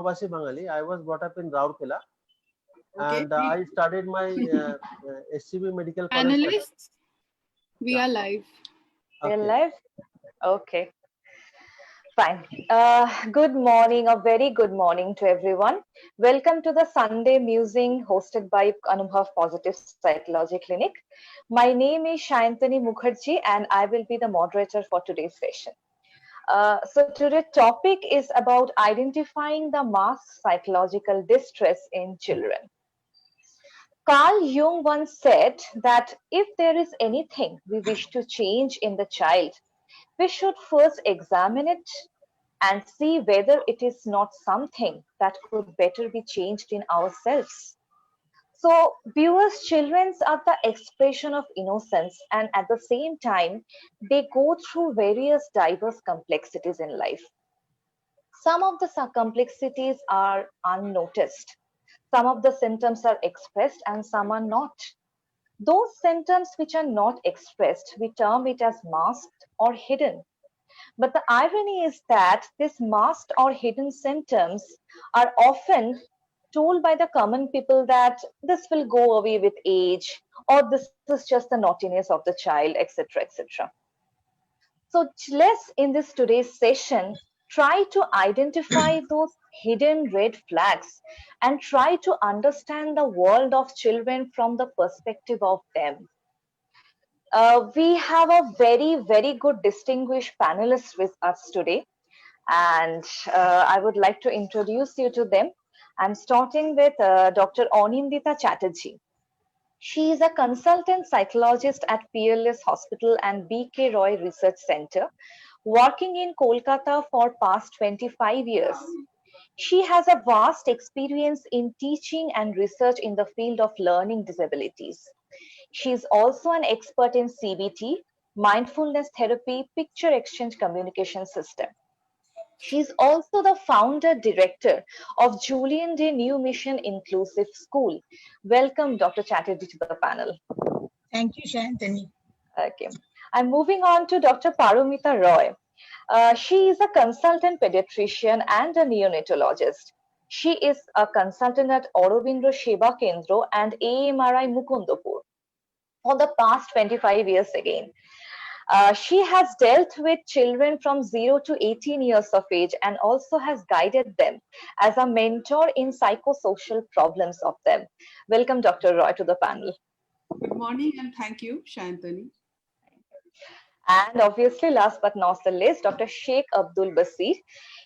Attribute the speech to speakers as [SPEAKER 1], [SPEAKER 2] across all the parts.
[SPEAKER 1] Pravasi Bangali. I was brought up in Rourkela,
[SPEAKER 2] Okay.
[SPEAKER 1] and I studied my SCB Medical College.
[SPEAKER 2] Panelists, we are live.
[SPEAKER 3] Real
[SPEAKER 1] Okay.
[SPEAKER 3] life? Okay, fine. Good morning, a very good morning to everyone. Welcome to the Sunday Musing hosted by Anubhav Positive Psychology Clinic. My name is Shayantani Mukherjee and I will be the moderator for today's session. So today's topic is about identifying the mass psychological distress in children. Carl Jung once said that if there is anything we wish to change in the child, we should first examine it and see whether it is not something that could better be changed in ourselves. So, viewers, children are the expression of innocence, and at the same time, they go through various diverse complexities in life. Some of the complexities are unnoticed. Some of the symptoms are expressed and some are not. Those symptoms which are not expressed, we term it as masked or hidden. But the irony is that these masked or hidden symptoms are often told by the common people that this will go away with age, or this is just the naughtiness of the child, etc. etc. So let's in this today's session try to identify those hidden red flags and try to understand the world of children from the perspective of them. We have a very good distinguished panelist with us today, and I would like to introduce you to them. I'm starting with Dr. Anindita Chatterjee. She is a consultant psychologist at Peerless Hospital and BK Roy Research Center, working in Kolkata for past 25 years. She has a vast experience in teaching and research in the field of learning disabilities. She is also an expert in CBT, mindfulness therapy, picture exchange communication system. She is also the founder director of Julian Day New Mission Inclusive School. Welcome, Dr. Chatterjee, to the panel.
[SPEAKER 4] Thank you, Shantani.
[SPEAKER 3] Okay. I'm moving on to Dr. Paromita Roy. She is a consultant pediatrician and a neonatologist. She is a consultant at Aurobindo Sheba Kendro and AMRI Mukundapur for the past 25 years again. She has dealt with children from 0 to 18 years of age and also has guided them as a mentor in psychosocial problems of them. Welcome, Dr. Roy, to the panel.
[SPEAKER 2] Good morning and thank you, Shayantani.
[SPEAKER 3] And obviously, last but not the least, Dr. Sheikh Abdul Basir.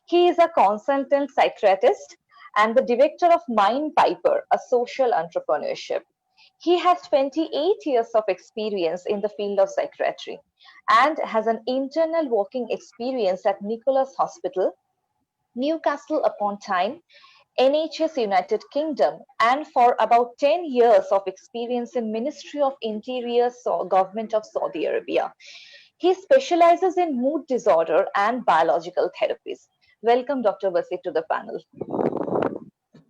[SPEAKER 3] He is a consultant psychiatrist and the director of Mind Piper, a social entrepreneurship. He has 28 years of experience in the field of psychiatry and has an internal working experience at Nicholas Hospital, Newcastle upon Tyne, NHS United Kingdom, and for about 10 years of experience in Ministry of Interior, Government of Saudi Arabia. He specializes in mood disorder and biological therapies. Welcome, Dr. Basir, to the panel.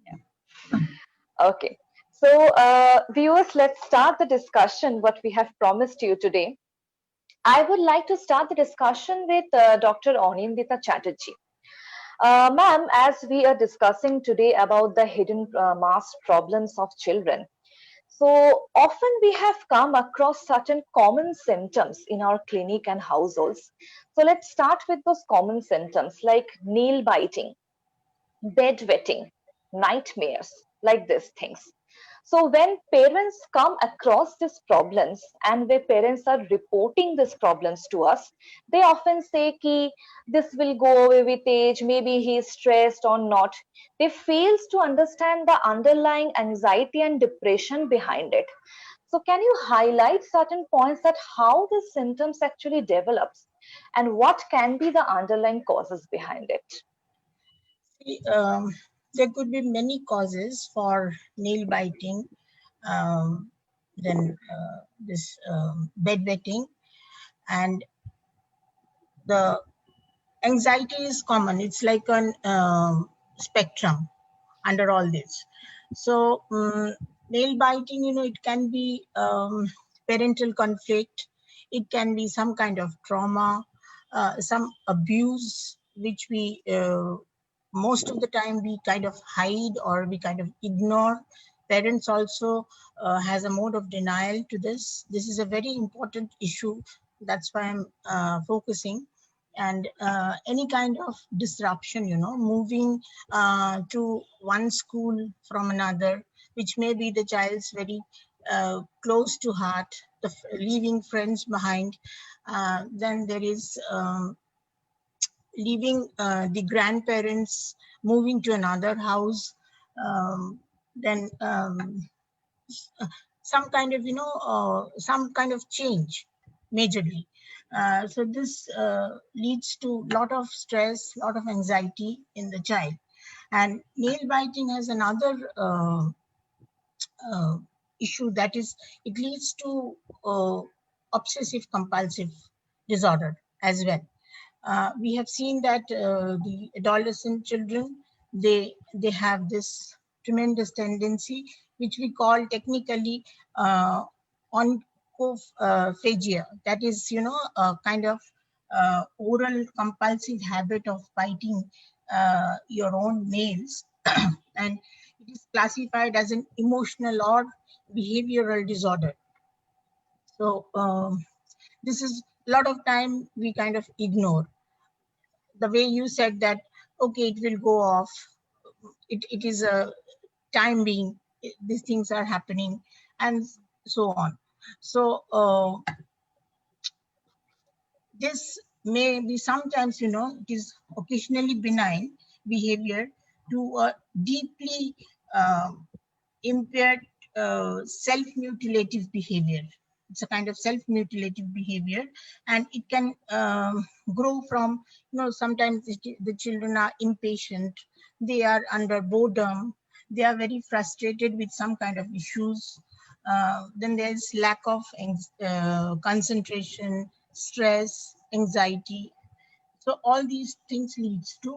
[SPEAKER 3] Yeah. Okay. So, viewers, let's start the discussion, what we have promised you today. I would like to start the discussion with Dr. Anindita Chatterjee. Ma'am, as we are discussing today about the hidden masked problems of children, so often we have come across certain common symptoms in our clinic and households. So let's start with those common symptoms like nail biting, bedwetting, nightmares, like these things. So when parents come across these problems and where parents are reporting these problems to us, they often say ki this will go away with age, maybe he is stressed or not. They fail to understand the underlying anxiety and depression behind it. So can you highlight certain points that how the symptoms actually develops and what can be the underlying causes behind it?
[SPEAKER 4] See, there could be many causes for nail biting, then this bedwetting, and the anxiety is common. It's like an spectrum under all this. So nail biting, it can be parental conflict. It can be some kind of trauma, some abuse which we most of the time we kind of hide or we kind of ignore. Parents also has a mode of denial to this. This is a very important issue. That's why I'm focusing. And any kind of disruption, moving to one school from another, which may be the child's very close to heart, leaving friends behind. Then there is leaving the grandparents, moving to another house, then some kind of, some kind of change majorly. So this leads to a lot of stress, a lot of anxiety in the child. And nail biting has another issue, that is, it leads to obsessive compulsive disorder as well. We have seen that the adolescent children, they have this tremendous tendency, which we call technically oncophagia. That is, a kind of oral compulsive habit of biting your own nails, and it is classified as an emotional or behavioral disorder. So this is a lot of time we kind of ignore. The way you said that, okay, it will go off, it is a time being, these things are happening, and so on. So this may be sometimes, it is occasionally benign behavior to a deeply impaired self-mutilative behavior. It's a kind of self-mutilative behavior, and it can grow from, sometimes the children are impatient, they are under boredom, they are very frustrated with some kind of issues. Then there's lack of concentration, stress, anxiety. So all these things leads to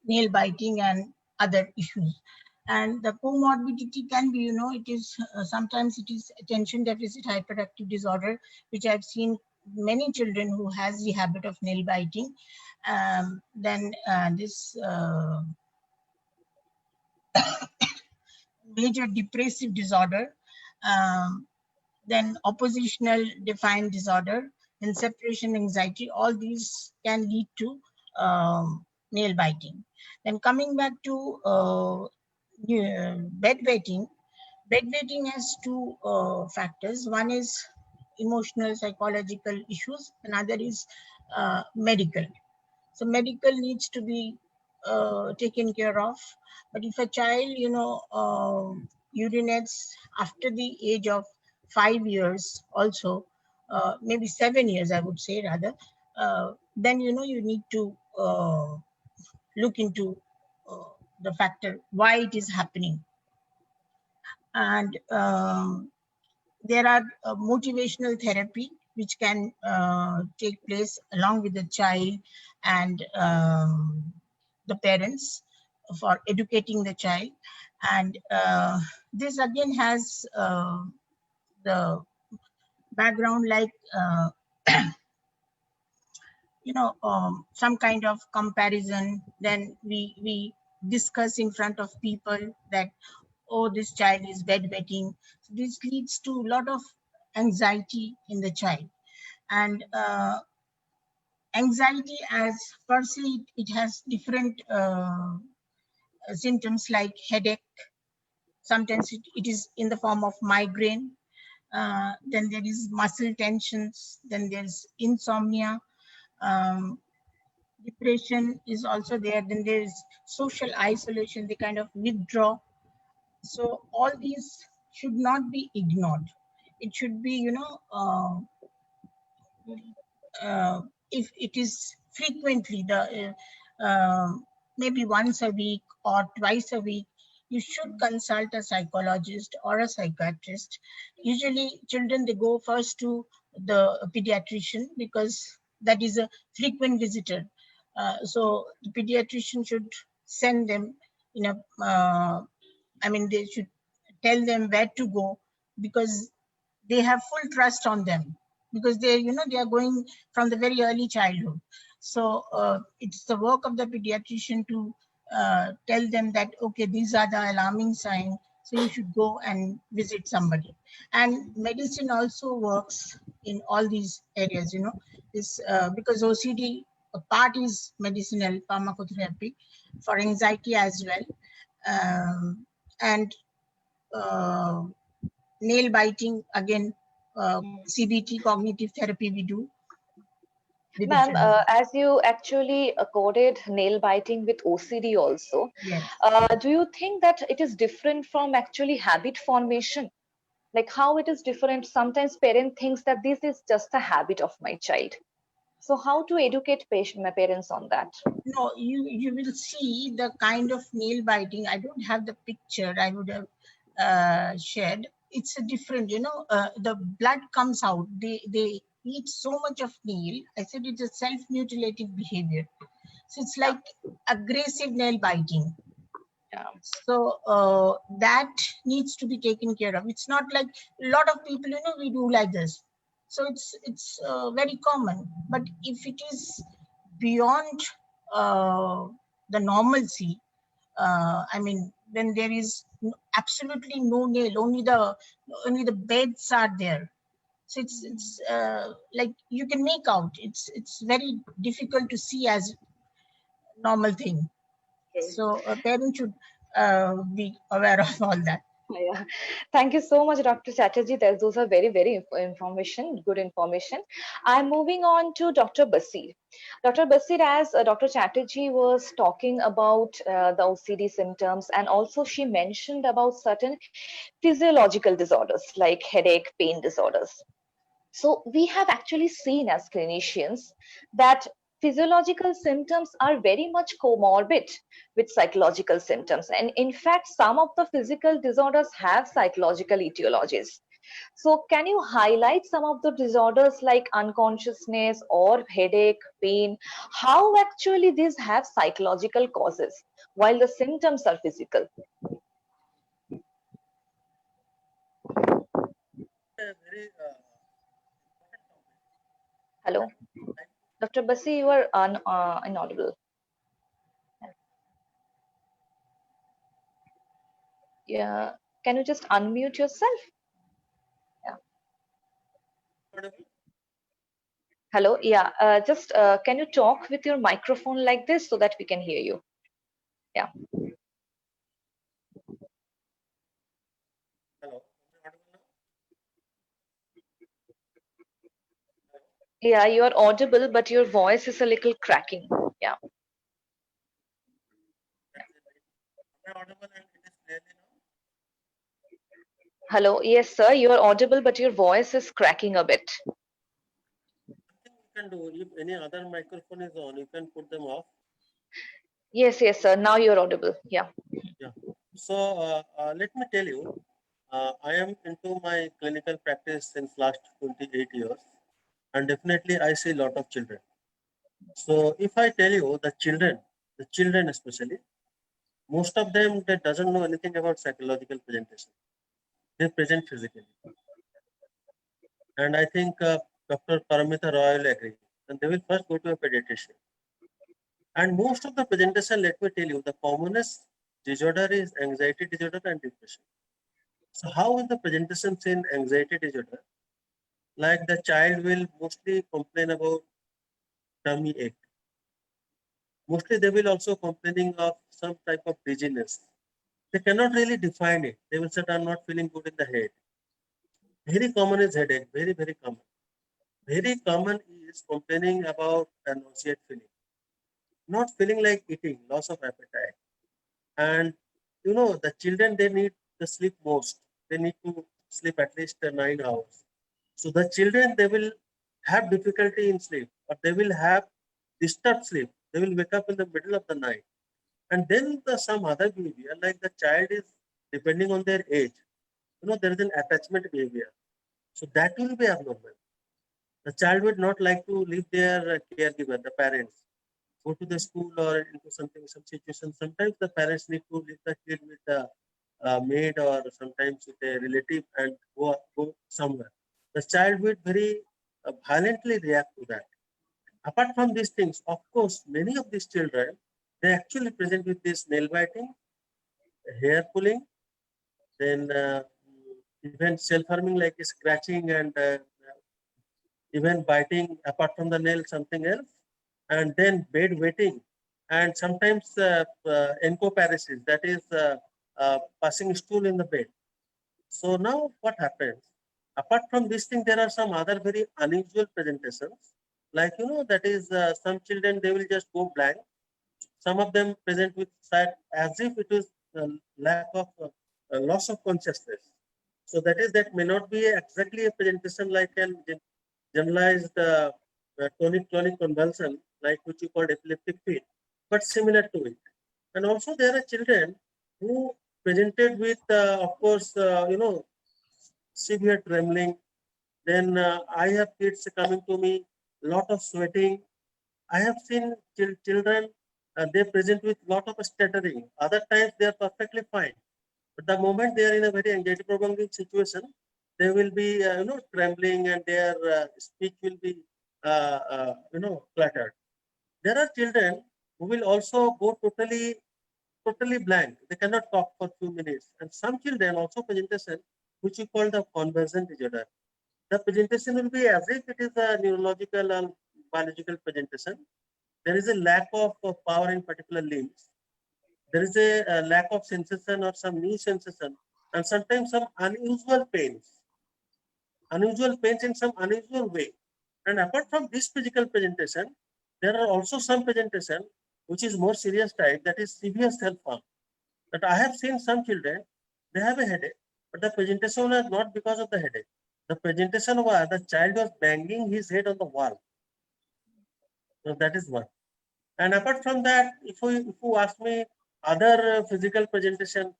[SPEAKER 4] nail biting and other issues. And the comorbidity can be, it is sometimes it is attention deficit hyperactive disorder, which I've seen many children who has the habit of nail biting. Then this major depressive disorder, then oppositional defiant disorder, and separation anxiety. All these can lead to nail biting. Then coming back to bedwetting. Bedwetting has two factors. One is emotional, psychological issues. Another is medical. So medical needs to be taken care of. But if a child, urinates after the age of 5 years, also maybe 7 years, I would say rather, then you need to look into the factor why it is happening. And there are motivational therapy which can take place along with the child and the parents for educating the child. And this again has the background like some kind of comparison. Then we discuss in front of people that, oh, this child is bedwetting. So this leads to a lot of anxiety in the child. And anxiety as per se, it has different symptoms like headache. Sometimes it is in the form of migraine. Then there is muscle tensions. Then there's insomnia. Depression is also there. Then there's social isolation. They kind of withdraw. So all these should not be ignored. It should be, if it is frequently, maybe once a week or twice a week, you should consult a psychologist or a psychiatrist. Usually children, they go first to the pediatrician because that is a frequent visitor. So the pediatrician should send them in a, they should tell them where to go, because they have full trust on them, because they are going from the very early childhood. So it's the work of the pediatrician to tell them that, okay, these are the alarming signs, so you should go and visit somebody. And medicine also works in all these areas, you know, this because OCD, a part is medicinal pharmacotherapy for anxiety as well. And nail biting, again, CBT, cognitive therapy we do with the
[SPEAKER 3] Ma'am,
[SPEAKER 4] family.
[SPEAKER 3] as you actually coded nail biting with OCD also,
[SPEAKER 4] Yes.
[SPEAKER 3] do you think that it is different from actually habit formation? Like how it is different? Sometimes parent thinks that this is just a habit of my child. So how to educate my parents on that?
[SPEAKER 4] No, you will see the kind of nail biting. I don't have the picture. I would have shared. It's a different, you know, the blood comes out. They eat so much of nail. I said it's a self-mutilative behavior. So it's like aggressive nail biting.
[SPEAKER 3] Yeah.
[SPEAKER 4] So that needs to be taken care of. It's not like a lot of people, you know, we do like this. So it's very common. But if it is beyond the normalcy, I mean, when there is absolutely no nail, only the beds are there. So it's like you can make out. It's very difficult to see as normal thing.
[SPEAKER 3] Okay.
[SPEAKER 4] So a parent should be aware of all that.
[SPEAKER 3] Yeah. Thank you so much, Dr. Chatterjee. Those are very, very good information. I'm moving on to Dr. Basir. Dr. Basir, as Dr. Chatterjee was talking about the OCD symptoms, and also she mentioned about certain physiological disorders like headache, pain disorders. So we have actually seen as clinicians that physiological symptoms are very much comorbid with psychological symptoms. And in fact, some of the physical disorders have psychological etiologies. So can you highlight some of the disorders like unconsciousness or headache, pain, how actually these have psychological causes while the symptoms are physical?
[SPEAKER 1] Very
[SPEAKER 3] Hello, Dr. Basi, you are inaudible. Yeah, can you just unmute yourself? Yeah. Hello, yeah, just can you talk with your microphone like this so that we can hear you? Yeah.
[SPEAKER 1] Hello.
[SPEAKER 3] Yeah, you are audible, but your voice is a little cracking. Yeah.
[SPEAKER 1] Am I audible and it is clearly now?
[SPEAKER 3] Hello, yes, sir, you are audible, but your voice is cracking a bit.
[SPEAKER 1] Something you can do, if any other microphone is on, you can put them off.
[SPEAKER 3] Yes, yes, sir. Now you're audible. Yeah.
[SPEAKER 1] Yeah. So let me tell you, I am into my clinical practice since last 28 years, and definitely I see a lot of children. So if I tell you the children especially, most of them they doesn't know anything about psychological presentation. They present physically, and I think Dr. Paramita Roy will agree. And they will first go to a pediatrician. And most of the presentation, let me tell you, the commonest disorder is anxiety disorder and depression. So how is the presentation in anxiety disorder? Like the child will mostly complain about tummy ache. Mostly they will also complaining of some type of dizziness. They cannot really define it. They will say, I'm not feeling good in the head. Very common is headache, very, very common. Very common is complaining about a nauseous feeling. Not feeling like eating, loss of appetite. And you know, the children, they need the sleep most. They need to sleep at least 9 hours. So the children, they will have difficulty in sleep, or they will have disturbed sleep. They will wake up in the middle of the night. And then some other behavior, like the child is depending on their age. You know, there is an attachment behavior. So that will be abnormal. The child would not like to leave their caregiver, the parents, go to the school or into something, some situation. Sometimes the parents need to leave the kid with a maid or sometimes with a relative and go somewhere. The child would very violently react to that. Apart from these things, of course, many of these children, they actually present with this nail biting, hair pulling, then even self-harming like scratching and even biting apart from the nail, something else, and then bed wetting, and sometimes encoparesis, that is passing stool in the bed. So now what happens? Apart from this thing, there are some other very unusual presentations. Like, that is some children, they will just go blank. Some of them present with sight as if it is lack of loss of consciousness. So that may not be exactly a presentation like an generalized tonic-clonic convulsion, like which you call epileptic fit, but similar to it. And also there are children who presented with, of course, severe trembling. Then I have kids coming to me, lot of sweating. I have seen children, they present with lot of stuttering. Other times they are perfectly fine. But the moment they are in a very anxiety provoking situation, they will be, trembling, and their speech will be, cluttered. There are children who will also go totally blank. They cannot talk for few minutes. And some children also presentation, which we call the conversion disorder. The presentation will be as if it is a neurological or biological presentation. There is a lack of power in particular limbs. There is a lack of sensation or some new sensation, and sometimes some unusual pains in some unusual way. And apart from this physical presentation, there are also some presentation which is more serious type, that is severe self-harm. That I have seen some children, they have a headache, but the presentation was not because of the headache. The presentation was the child was banging his head on the wall. So that is one. And apart from that, if you ask me other physical presentation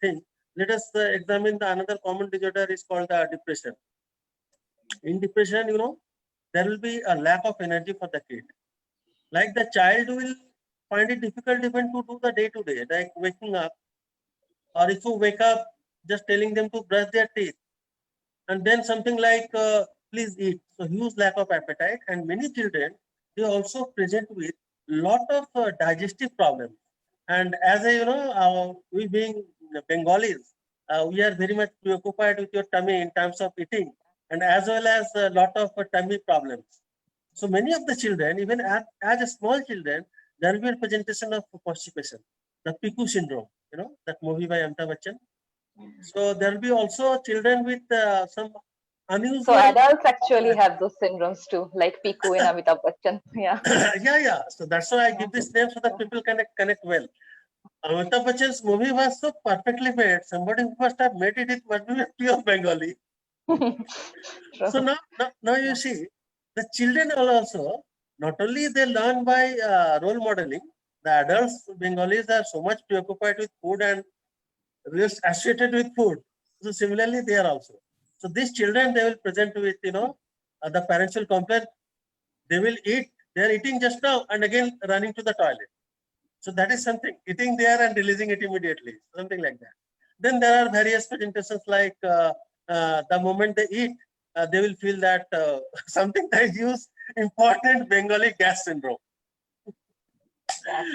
[SPEAKER 1] thing, let us examine the another common disorder is called the depression. In depression, there will be a lack of energy for the kid. Like the child will find it difficult even to do the day-to-day, like waking up, or if you wake up, just telling them to brush their teeth, and then something like please eat. So huge lack of appetite, and many children, they also present with lot of digestive problems. And as we being Bengalis, we are very much preoccupied with your tummy in terms of eating, and as well as a lot of tummy problems. So many of the children, even as a small children, there will be a presentation of constipation, the PICU syndrome, that movie by Amitabh Bachchan. So there will be also children with some unusual.
[SPEAKER 3] So adults actually have those syndromes too, like Piku in Amitabh Bachchan. Yeah.
[SPEAKER 1] yeah. So that's why I give this name so that people can connect well. Amitabh Bachchan's movie was so perfectly made. Somebody who must have made it must be pure Bengali. So now you see, the children are also, not only they learn by role modeling, the adults, Bengalis are so much preoccupied with food and associated with food. So similarly, they are also. So these children, they will present with, the parents will complain, they will eat, they are eating just now and again running to the toilet. So that is something, eating there and releasing it immediately, something like that. Then there are various presentations like the moment they eat, they will feel that something that is important Bengali gas syndrome.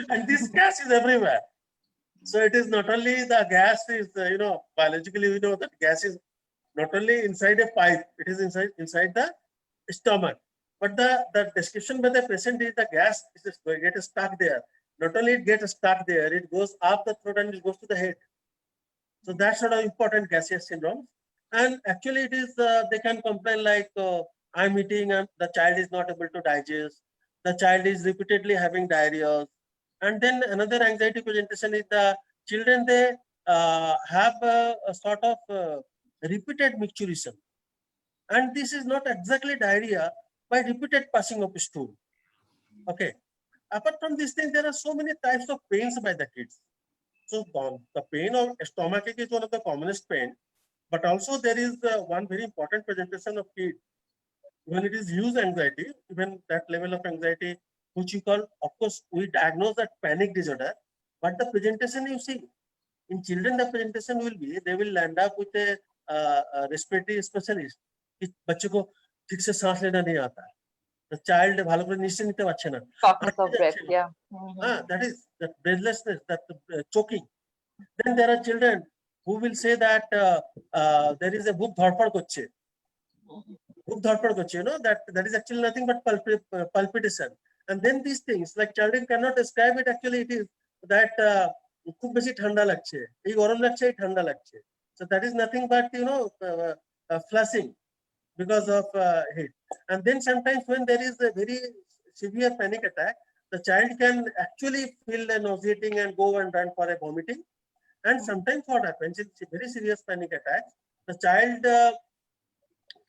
[SPEAKER 1] And this gas is everywhere. So it is not only the gas is, biologically we know that gas is not only inside a pipe, it is inside the stomach. But the description by the patient is the gas is gets stuck there. Not only it gets stuck there, it goes up the throat and it goes to the head. So that's sort of important gaseous syndrome. And actually it is, they can complain like, I'm eating and the child is not able to digest. The child is repeatedly having diarrhea. And then another anxiety presentation is the children, they have a sort of repeated micturition. And this is not exactly diarrhea by repeated passing of stool. Okay. Apart from this thing, there are so many types of pains by the kids. So the pain of stomachache is one of the commonest pain, but also there is one very important presentation of kids when it is huge anxiety, even that level of anxiety, which you call, of course, we diagnose that panic disorder, but the presentation you see, in children, the presentation will be, they will land up with a respiratory specialist. बच्चे को ठीक से सांस लेना नहीं आता है, the child ভালো করে নিশ্চয় নিতে পারছে না,
[SPEAKER 3] Shortness of
[SPEAKER 1] আটকে
[SPEAKER 3] breath,
[SPEAKER 1] যাচ্ছে।
[SPEAKER 3] yeah. Mhm.
[SPEAKER 1] That is that breathlessness, that choking. Then there are children who will say that there is a বুক ধড়ফড় করছে, বুক ধড়ফড় করছে, you know, that is actually nothing but palpitation. And then these things, like children cannot describe it, actually it is that খুব বেশি ঠান্ডা লাগছে, এই গরম লাগছে, এই ঠান্ডা লাগছে. So that is nothing but, you know, flushing because of heat. And then sometimes when there is a very severe panic attack, the child can actually feel the nauseating and go and run for a vomiting. And sometimes what happens, it's a very serious panic attack, the child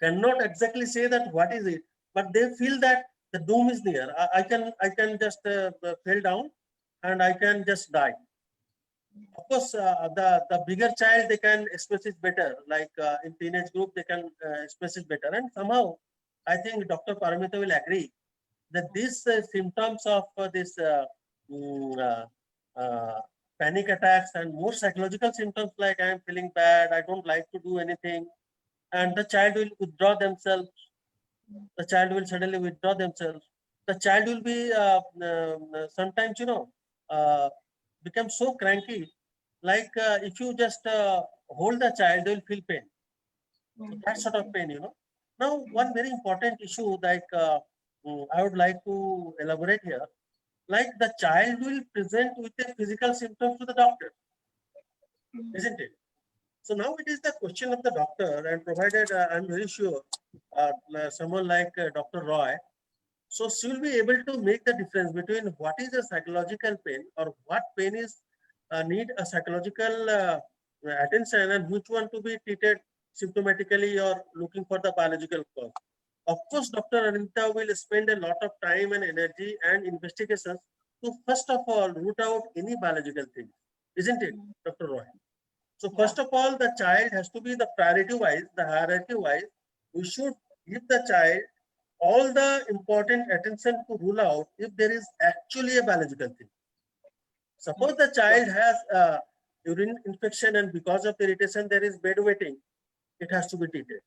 [SPEAKER 1] cannot exactly say that what is it, but they feel that the doom is near. I can just fall down and I can just die. Of course, the bigger child, they can express it better. Like in teenage group, they can express it better. And somehow, I think Dr. Paramita will agree that these symptoms of this panic attacks and more psychological symptoms, like I am feeling bad, I don't like to do anything, and the child will withdraw themselves. The child will suddenly withdraw themselves. The child will be sometimes, you know, become so cranky. Like if you just hold the child, they will feel pain. So that sort of pain, you know. Now, one very important issue, like I would like to elaborate here, like the child will present with a physical symptoms to the doctor, isn't it? So now it is the question of the doctor, and provided I'm very sure someone like Dr. Roy, so she will be able to make the difference between what is a psychological pain or what pain is need a psychological attention, and which one to be treated symptomatically or looking for the biological cause. Of course, Dr. Anita will spend a lot of time and energy and investigations to first of all root out any biological thing, isn't it, Dr. Roy? So first of all, the child has to be the priority wise, the hierarchy wise. We should give the child all the important attention to rule out if there is actually a biological thing. Suppose the child has urine infection and because of irritation there is bedwetting, it has to be treated.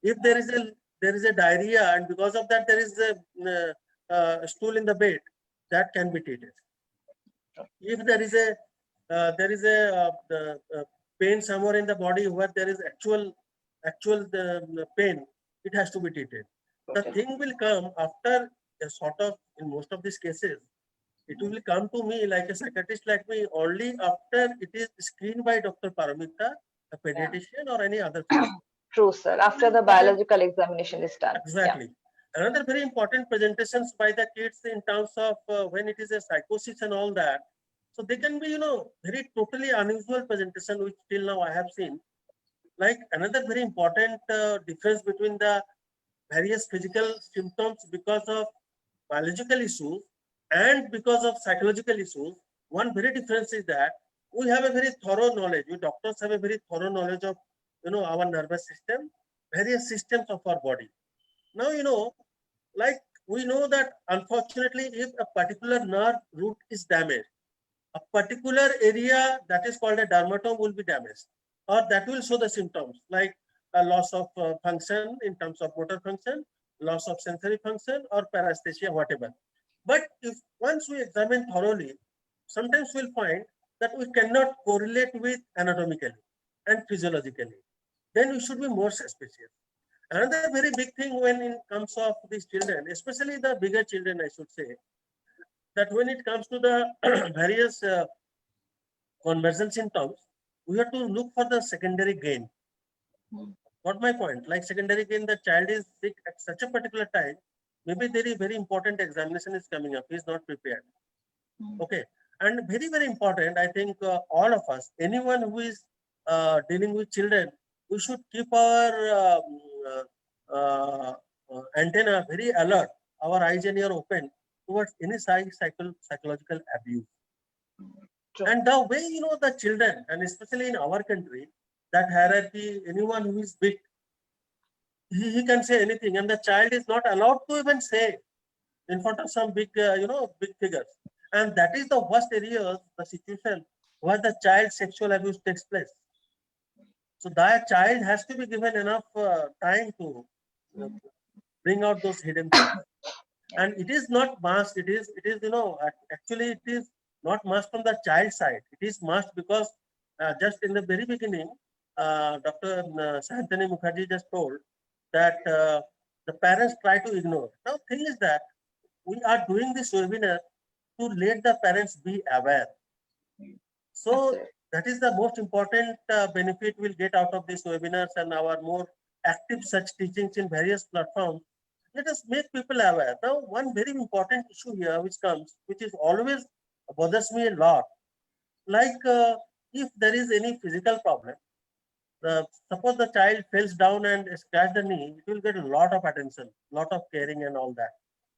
[SPEAKER 1] If there is a diarrhea and because of that there is a stool in the bed, that can be treated. If there is a pain somewhere in the body where there is actual pain, it has to be treated. The thing will come after a sort of, in most of these cases, it will come to me like a psychiatrist like me only after it is screened by Dr. Paramita, a pediatrician or any other physician.
[SPEAKER 3] True, sir. After the biological examination is done.
[SPEAKER 1] Exactly. Another very important presentations by the kids in terms of when it is a psychosis and all that. So they can be, you know, very totally unusual presentation, which till now I have seen. Like another very important difference between the various physical symptoms because of biological issues and because of psychological issues. One very difference is that we have a very thorough knowledge. We doctors have a very thorough knowledge of, you know, our nervous system, various systems of our body. Now, you know, like we know that unfortunately, if a particular nerve root is damaged, a particular area that is called a dermatome will be damaged, or that will show the symptoms like a loss of function in terms of motor function, loss of sensory function, or paresthesia, whatever. But if once we examine thoroughly, sometimes we'll find that we cannot correlate with anatomically and physiologically. Then we should be more suspicious. Another very big thing when it comes of these children, especially the bigger children, I should say, that when it comes to the various conversion symptoms, we have to look for the secondary gain. What my point? Like secondary gain, the child is sick at such a particular time, maybe very important examination is coming up, he is not prepared. Okay. And very, very important, I think all of us, anyone who is dealing with children, we should keep our antenna very alert, our eyes and ear open towards any psychological abuse.
[SPEAKER 3] True.
[SPEAKER 1] And the way, you know, the children, and especially in our country, that hierarchy, anyone who is big, he can say anything, and the child is not allowed to even say in front of some big, you know, big figures. And that is the worst area, the situation where the child sexual abuse takes place. So that child has to be given enough time to bring out those hidden things. And it is not masked. It is, actually it is not masked from the child side. It is masked because just in the very beginning, Dr. Santani Mukherjee just told that the parents try to ignore. Now, thing is that we are doing this webinar to let the parents be aware. So
[SPEAKER 3] Absolutely.
[SPEAKER 1] that is the most important benefit we'll get out of these webinars and our more active such teachings in various platforms. Let us make people aware. Now, one very important issue here which is always bothers me a lot, like if there is any physical problem, suppose the child falls down and scratch the knee, it will get a lot of attention, lot of caring and all that.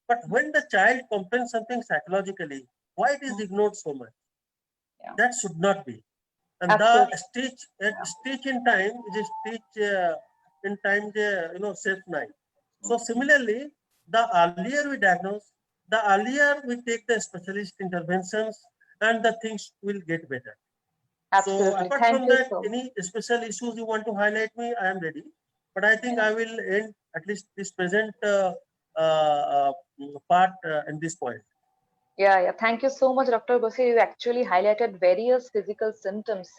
[SPEAKER 1] But when the child complains something psychologically, why it is ignored so much?
[SPEAKER 3] Yeah.
[SPEAKER 1] That should not be. And
[SPEAKER 3] Absolutely.
[SPEAKER 1] the stitch in time is a stitch in time, safe night. So similarly, the earlier we diagnose, the earlier we take the specialist interventions, and the things will get better. So
[SPEAKER 3] Absolutely.
[SPEAKER 1] apart
[SPEAKER 3] Thank
[SPEAKER 1] from
[SPEAKER 3] you
[SPEAKER 1] that,
[SPEAKER 3] so much.
[SPEAKER 1] any special issues you want to highlight me, I am ready. But I think I will end at least this present part in this point.
[SPEAKER 3] Yeah. Thank you so much, Dr. Bose. You actually highlighted various physical symptoms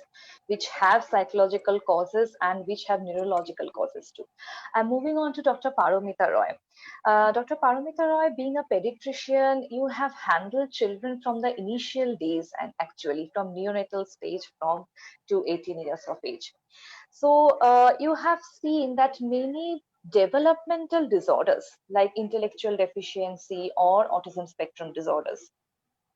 [SPEAKER 3] which have psychological causes and which have neurological causes too. I'm moving on to Dr. Paramita Roy. Dr. Paramita Roy, being a pediatrician, you have handled children from the initial days and actually from neonatal stage from to 18 years of age. So you have seen that many developmental disorders like intellectual deficiency or autism spectrum disorders,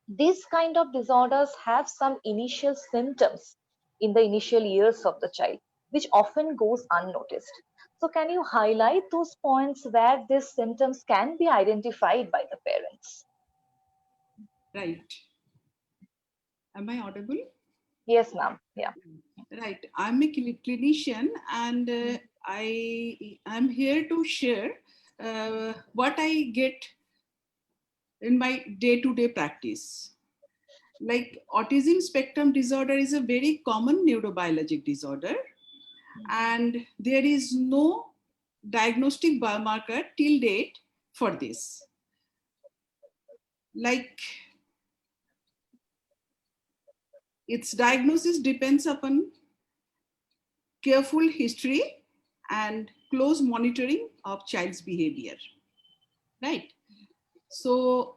[SPEAKER 3] these kind of disorders have some initial symptoms in the initial years of the child, which often goes unnoticed. So can you highlight those points where these symptoms can be identified by the parents?
[SPEAKER 2] Right. Am I audible?
[SPEAKER 3] Yes, ma'am. Yeah.
[SPEAKER 2] Right. I'm a clinician, and I'm here to share what I get in my day-to-day practice. Like autism spectrum disorder is a very common neurobiologic disorder, and there is no diagnostic biomarker till date for this. Like its diagnosis depends upon careful history and close monitoring of child's behavior, right? So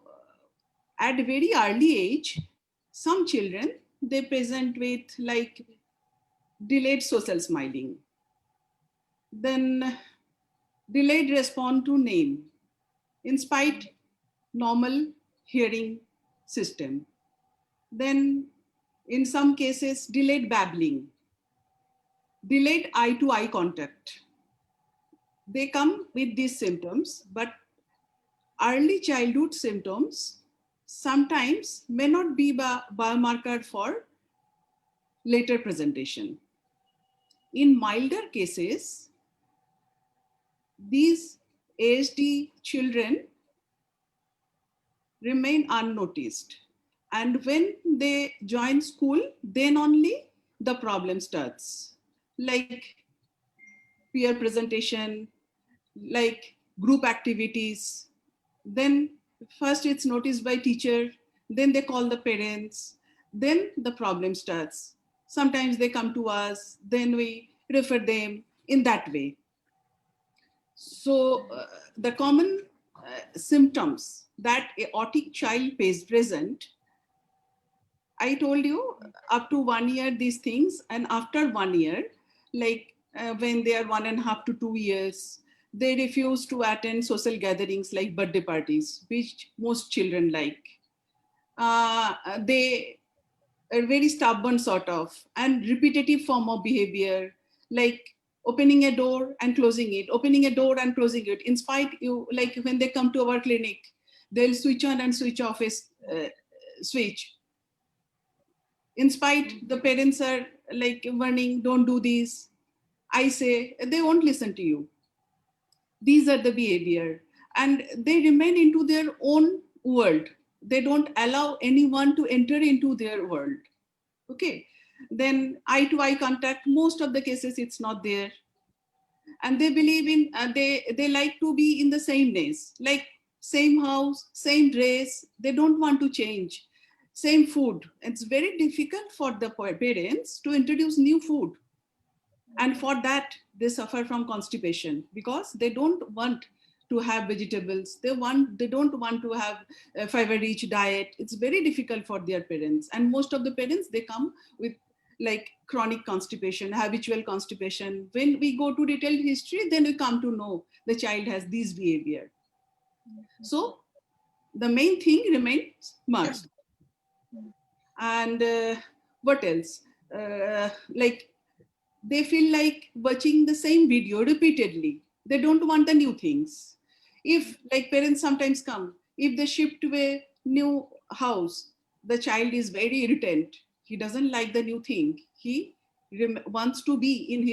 [SPEAKER 2] at a very early age, some children, they present with like delayed social smiling, then delayed response to name in spite normal hearing system, then in some cases delayed babbling, delayed eye to eye contact. They come with these symptoms, but early childhood symptoms sometimes may not be biomarker for later presentation. In milder cases, these ASD children remain unnoticed. And when they join school, then only the problem starts. Like peer presentation, like group activities. Then first it's noticed by teacher, then they call the parents, then the problem starts. Sometimes they come to us, then we refer them in that way. So the common symptoms that a autic child present, I told you up to 1 year these things, and after 1 year, like when they are 1.5 to 2 years, they refuse to attend social gatherings like birthday parties, which most children like. They are very stubborn sort of and repetitive form of behavior, like opening a door and closing it, opening a door and closing it. In spite you, like when they come to our clinic, they'll switch on and switch off a switch. In spite the parents are like warning, don't do this. I say they won't listen to you. These are the behavior, and they remain into their own world. They don't allow anyone to enter into their world. Okay, then eye to eye contact, most of the cases it's not there. And they believe in they like to be in the same nest, like same house, same dress. They don't want to change. Same food. It's very difficult for the parents to introduce new food. And for that, they suffer from constipation because they don't want to have vegetables. They don't want to have a fiber-rich diet. It's very difficult for their parents. And most of the parents, they come with like chronic constipation, habitual constipation. When we go to detailed history, then we come to know the child has this behavior. So the main thing remains must. And what else? Like they feel like watching the same video repeatedly. They don't want the new things. If like parents sometimes come, if they shift to a new house, the child is very irritant. He doesn't like the new thing. He wants to be in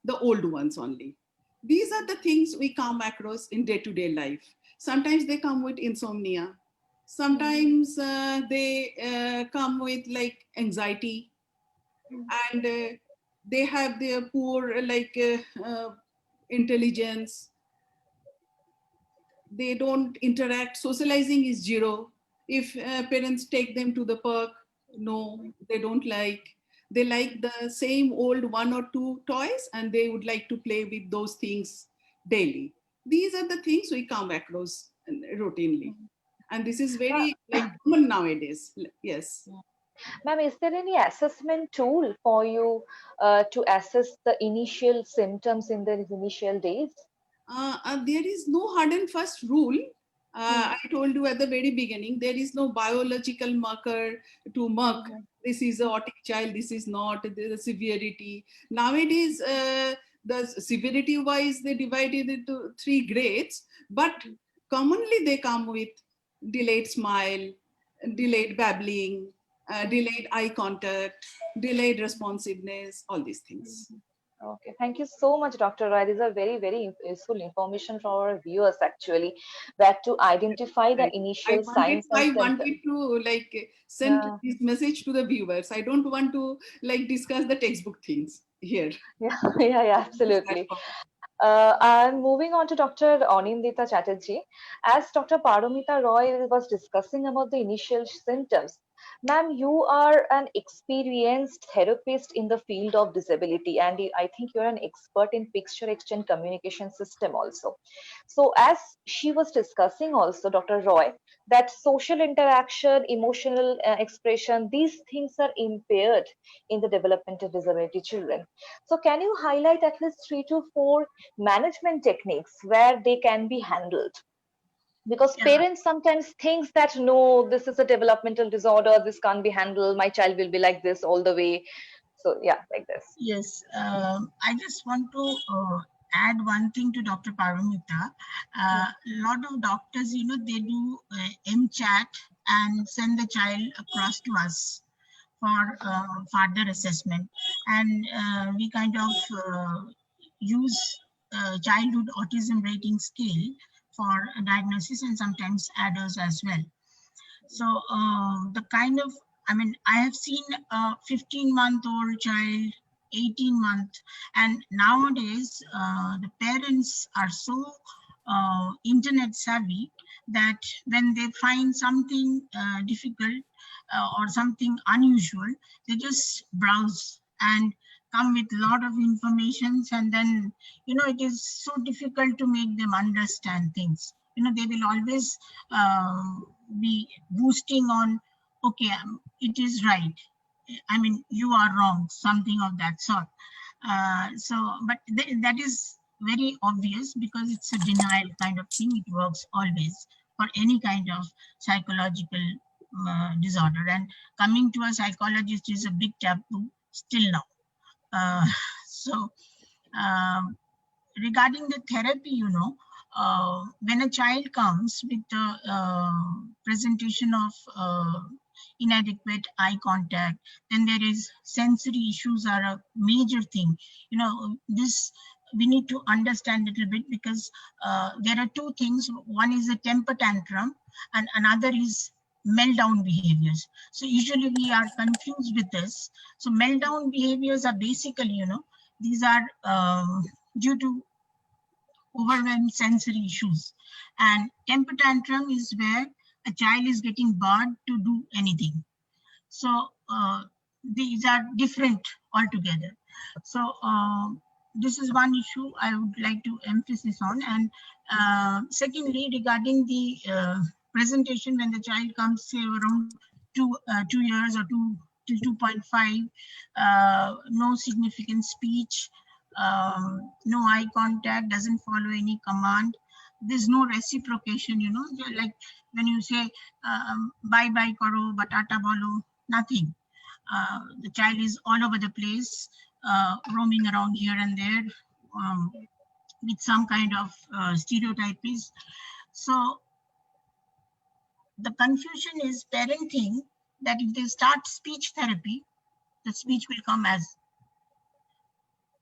[SPEAKER 2] the old ones only. These are the things we come across in day-to-day life. Sometimes they come with insomnia. Sometimes they come with like anxiety, and they have their poor intelligence. They don't interact. Socializing is zero. If parents take them to the park, no, they don't like. They like the same old 1 or 2 toys, and they would like to play with those things daily. These are the things we come across routinely, and this is very like common nowadays. Yes.
[SPEAKER 3] Ma'am, is there any assessment tool for you to assess the initial symptoms in the initial days?
[SPEAKER 2] There is no hard and fast rule. I told you at the very beginning, there is no biological marker to mark. This is a autic child, this is not, the severity. Nowadays, the severity wise, they divided into 3 grades, but commonly they come with delayed smile, delayed babbling, delayed eye contact, delayed responsiveness, all these things.
[SPEAKER 3] Okay, thank you so much, Dr. Roy. These are very, very useful information for our viewers actually, that to identify the initial signs and
[SPEAKER 2] I
[SPEAKER 3] symptoms.
[SPEAKER 2] wanted to like send this message to the viewers. I don't want to like discuss the textbook things here.
[SPEAKER 3] Yeah, absolutely. And moving on to Dr. Anindita Chatterjee, as Dr. Paramita Roy was discussing about the initial symptoms, ma'am, you are an experienced therapist in the field of disability, and I think you're an expert in picture exchange communication system also. So as she was discussing also, Dr. Roy, that social interaction, emotional expression, these things are impaired in the development of disability children. So can you highlight at least 3 to 4 management techniques where they can be handled? Because parents sometimes think that no, this is a developmental disorder, this can't be handled, my child will be like this all the way. So yeah, like this.
[SPEAKER 4] Yes, I just want to add one thing to Dr. Paramita. A lot of doctors, they do MChat and send the child across to us for further assessment, and we kind of use childhood autism rating scale for diagnosis and sometimes ADOS as well. So the kind of, I have seen a 15-month-old child, 18-month, and nowadays the parents are so internet savvy that when they find something difficult or something unusual, they just browse and come with a lot of informations, and then it is so difficult to make them understand things. They will always be boosting on, okay, it is right, you are wrong, something of that sort. But that is very obvious because it's a denial kind of thing. It works always for any kind of psychological disorder, and coming to a psychologist is a big taboo still now. So regarding the therapy, when a child comes with the presentation of inadequate eye contact, then there is sensory issues are a major thing. This we need to understand a little bit, because there are 2 things. One is a temper tantrum and another is meltdown behaviors. So usually we are confused with this. So meltdown behaviors are basically, these are due to overwhelmed sensory issues. And temper tantrum is where a child is getting bored to do anything. So these are different altogether. So this is one issue I would like to emphasize on. And secondly, regarding the presentation, when the child comes, say, around 2 years or 2 to 2.5, no significant speech, no eye contact, doesn't follow any command. There's no reciprocation, like when you say bye bye karo, batata bolo, nothing. The child is all over the place, roaming around here and there with some kind of stereotypes. So the confusion is parent think that if they start speech therapy, the speech will come as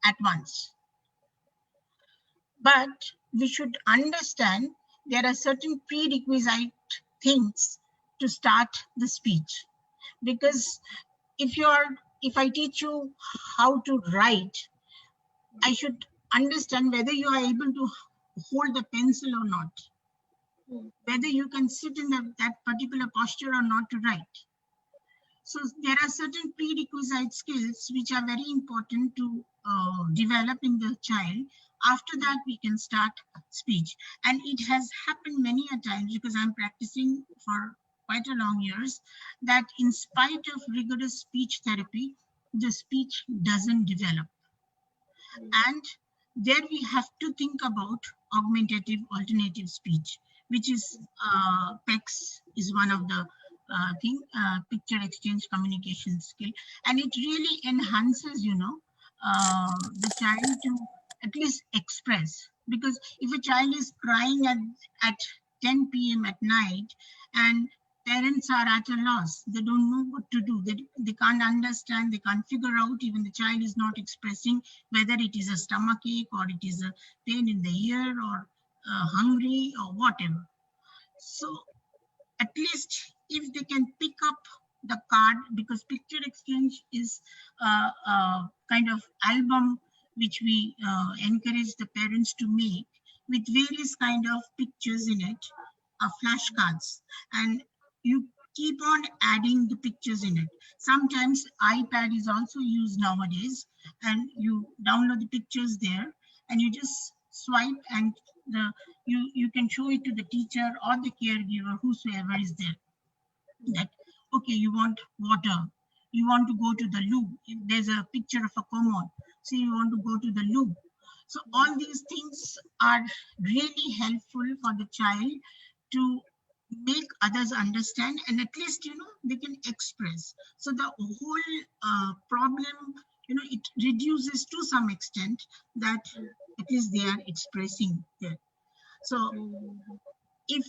[SPEAKER 4] at once. But we should understand there are certain prerequisite things to start the speech. Because if I teach you how to write, I should understand whether you are able to hold the pencil or not, whether you can sit in that particular posture or not to write. So there are certain prerequisite skills which are very important to develop in the child. After that, we can start speech. And it has happened many a times, because I'm practicing for quite a long years, that in spite of rigorous speech therapy, the speech doesn't develop. And there we have to think about augmentative alternative speech, which is PECS is one of the picture exchange communication skill, and it really enhances the child to at least express. Because if a child is crying at 10 p.m. at night and parents are at a loss, they don't know what to do, they can't understand, they can't figure out, even the child is not expressing whether it is a stomach ache or it is a pain in the ear or hungry or whatever. So at least if they can pick up the card, because picture exchange is a kind of album which we encourage the parents to make with various kind of pictures in it, flashcards, and you keep on adding the pictures in it. Sometimes iPad is also used nowadays, and you download the pictures there and you just swipe, and you can show it to the teacher or the caregiver, whosoever is there, that okay, you want water, you want to go to the loo, if there's a picture of a commode, so you want to go to the loo. So all these things are really helpful for the child to make others understand, and at least they can express. So the whole problem, it reduces to some extent, that at least they are expressing there. So if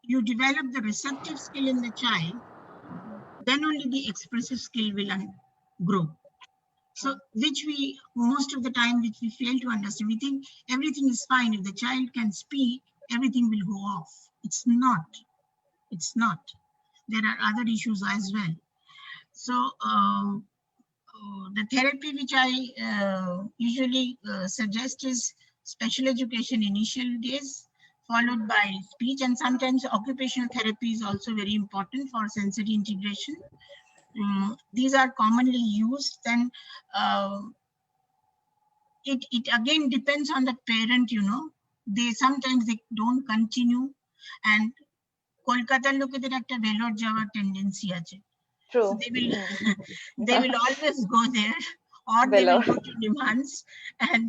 [SPEAKER 4] you develop the receptive skill in the child, then only the expressive skill will grow. So which we most of the time which we fail to understand. We think everything is fine. If the child can speak, everything will go off. It's not. It's not. There are other issues as well. So the therapy which I usually suggest is special education initial days, followed by speech, and sometimes occupational therapy is also very important for sensory integration. These are commonly used. Then it again depends on the parent, they sometimes they don't continue, and Kolkata লোকেদের একটা ভেলোর যাওয়ার tendency আছে.
[SPEAKER 3] True.
[SPEAKER 4] So they will always go there, or they will go to Nimans and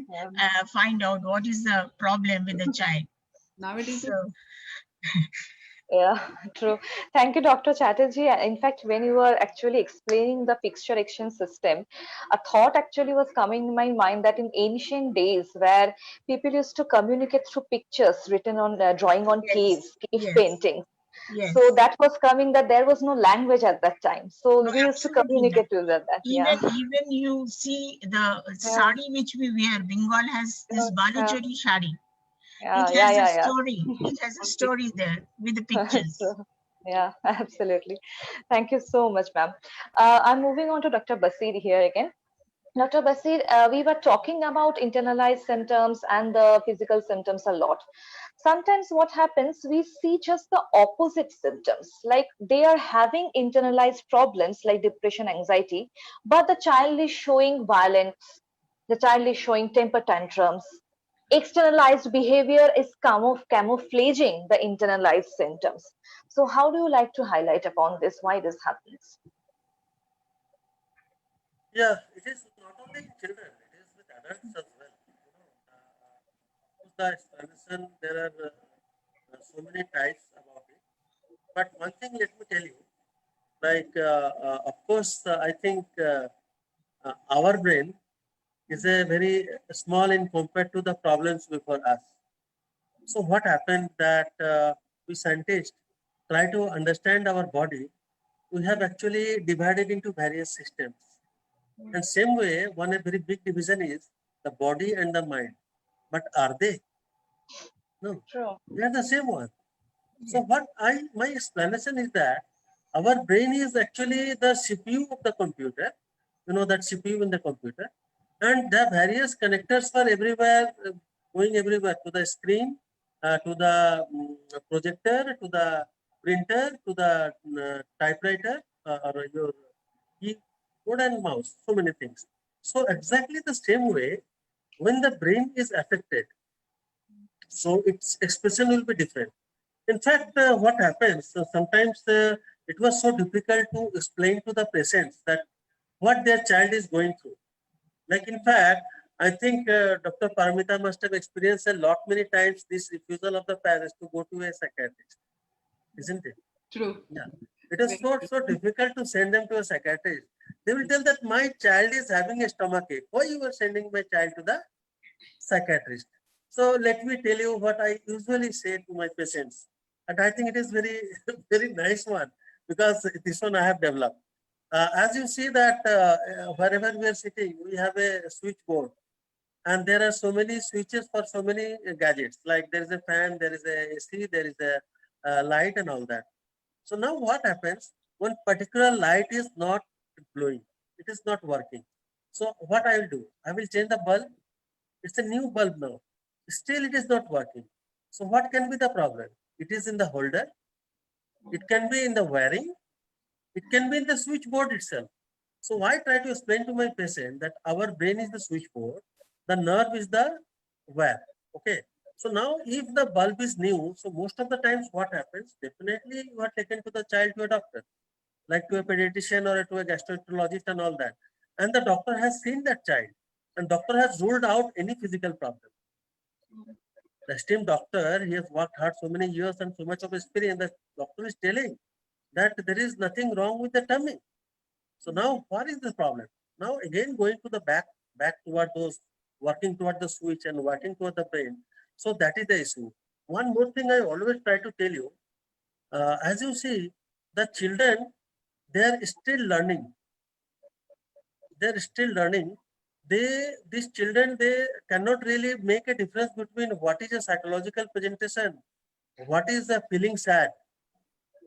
[SPEAKER 4] find out what is the problem with the child.
[SPEAKER 2] Nowadays,
[SPEAKER 4] So,
[SPEAKER 3] Yeah, true. Thank you, Dr. Chatterjee. In fact, when you were actually explaining the picture exchange system, a thought actually was coming in my mind that in ancient days, where people used to communicate through pictures written on drawing on
[SPEAKER 4] yes,
[SPEAKER 3] caves, cave
[SPEAKER 4] yes,
[SPEAKER 3] paintings.
[SPEAKER 4] yes.
[SPEAKER 3] So that was coming that there was no language at that time. So
[SPEAKER 4] No,
[SPEAKER 3] we used to
[SPEAKER 4] absolutely
[SPEAKER 3] communicate with that.
[SPEAKER 4] Even you see the sari which we wear, Bengal has this Baluchari sari. It has a story. It has a story there with the pictures.
[SPEAKER 3] Yeah, absolutely. Thank you so much, ma'am. I'm moving on to Dr. Basir here again. Dr. Basir, we were talking about internalized symptoms and the physical symptoms a lot. Sometimes what happens, we see just the opposite symptoms, like they are having internalized problems like depression, anxiety, but the child is showing violence, the child is showing temper tantrums. Externalized behavior is camouflaging the internalized symptoms. So how do you like to highlight upon this, why this happens?
[SPEAKER 1] Yeah, it is not only in children, it is with adults as well. The explanation, there are so many types about it. But one thing, let me tell you, like, of course, I think our brain is a very small in compared to the problems before us. So what happened that we scientists try to understand our body, we have actually divided into various systems. And same way, one a very big division is the body and the mind. But are they? No,
[SPEAKER 3] True.
[SPEAKER 1] they are the same one. So my explanation is that our brain is actually the CPU of the computer. You know that CPU in the computer, and the various connectors are everywhere, going everywhere to the screen, to the projector, to the printer, to the typewriter, or your keyboard and mouse. So many things. So exactly the same way, when the brain is affected, so its expression will be different. In fact, what happens sometimes it was so difficult to explain to the patients that what their child is going through. Like in fact, I think Dr. Paramita must have experienced a lot many times this refusal of the parents to go to a psychiatrist, isn't it?
[SPEAKER 2] True.
[SPEAKER 1] Yeah. It is
[SPEAKER 2] Very
[SPEAKER 1] so difficult to send them to a psychiatrist. They will tell that my child is having a stomach ache. Why you are sending my child to the psychiatrist? So let me tell you what I usually say to my patients. And I think it is very, very nice one because this one I have developed. As you see that wherever we are sitting, we have a switchboard and there are so many switches for so many gadgets. Like there is a fan, there is a AC, there is a light and all that. So now what happens, one particular light is not glowing, it is not working. So what I will do, I will change the bulb. It's a new bulb now. Still it is not working. So what can be the problem? It is in the holder. It can be in the wiring. It can be in the switchboard itself. So I try to explain to my patient that our brain is the switchboard, the nerve is the wire. Okay. So now if the bulb is new, so most of the times what happens, definitely you are taken to the child to a doctor, like to a pediatrician or to a gastroenterologist and all that. And the doctor has seen that child and doctor has ruled out any physical problem. The esteemed doctor, he has worked hard so many years and so much of experience. The doctor is telling that there is nothing wrong with the tummy. So now what is the problem? Now again going to the back toward those, working toward the switch and working toward the brain. So that is the issue. One more thing I always try to tell you, as you see, the children, they are still learning. They're still learning. These children, they cannot really make a difference between what is a psychological presentation, what is the feeling sad.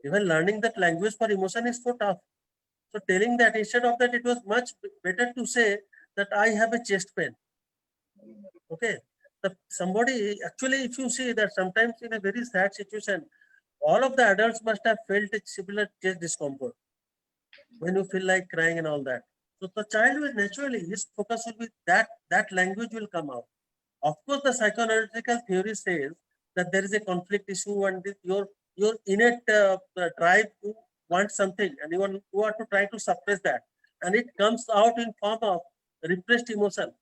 [SPEAKER 1] Even learning that language for emotion is so tough. So telling that, instead of that, it was much better to say that I have a chest pain. Okay. Somebody, actually, if you see that sometimes in a very sad situation, all of the adults must have felt a similar chest discomfort when you feel like crying and all that. So the child will naturally, his focus will be that language will come out. Of course, the psychoanalytical theory says that there is a conflict issue and your innate drive to want something and you are to try to suppress that. And it comes out in form of repressed emotion.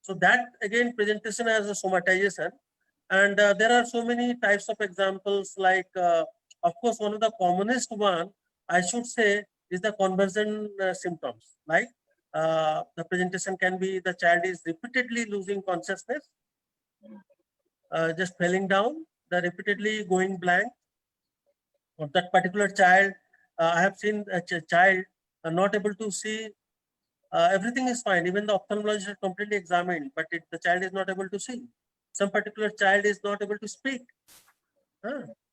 [SPEAKER 1] So that again presentation as a somatization. And there are so many types of examples like, of course, one of the commonest one, I should say, is the conversion symptoms. Like the presentation can be the child is repeatedly losing consciousness, just falling down, the repeatedly going blank. Of that particular child, I have seen a child not able to see. Everything is fine. Even the ophthalmologist has completely examined, but the child is not able to see. Some particular child is not able to speak.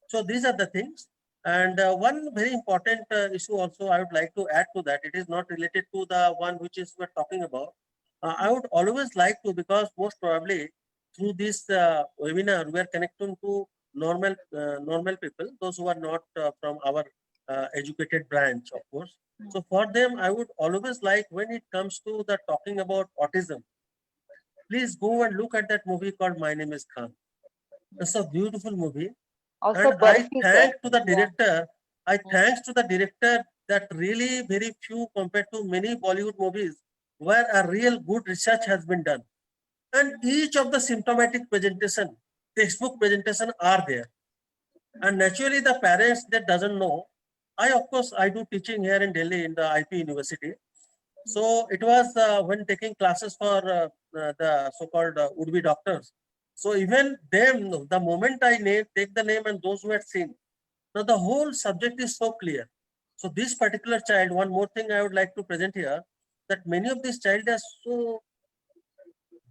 [SPEAKER 1] So these are the things. And one very important issue also I would like to add to that. It is not related to the one which is we're talking about. I would always like to, because most probably through this webinar, we are connecting to normal people, those who are not from our educated branch, of course. So for them, I would always like, when it comes to the talking about autism, please go and look at that movie called My Name is Khan. It's a beautiful movie.
[SPEAKER 3] Also,
[SPEAKER 1] And I
[SPEAKER 3] Burfi, sir.
[SPEAKER 1] thank to the
[SPEAKER 3] Yeah.
[SPEAKER 1] director, I
[SPEAKER 3] Mm.
[SPEAKER 1] thanks to the director that really very few compared to many Bollywood movies where a real good research has been done. And each of the symptomatic presentation, textbook presentation are there. And naturally the parents that doesn't know, of course, I do teaching here in Delhi in the IP University. So it was when taking classes for the so-called would-be doctors. So even them, the moment I take the name and those who had seen, now the whole subject is so clear. So this particular child, one more thing I would like to present here, that many of these child are so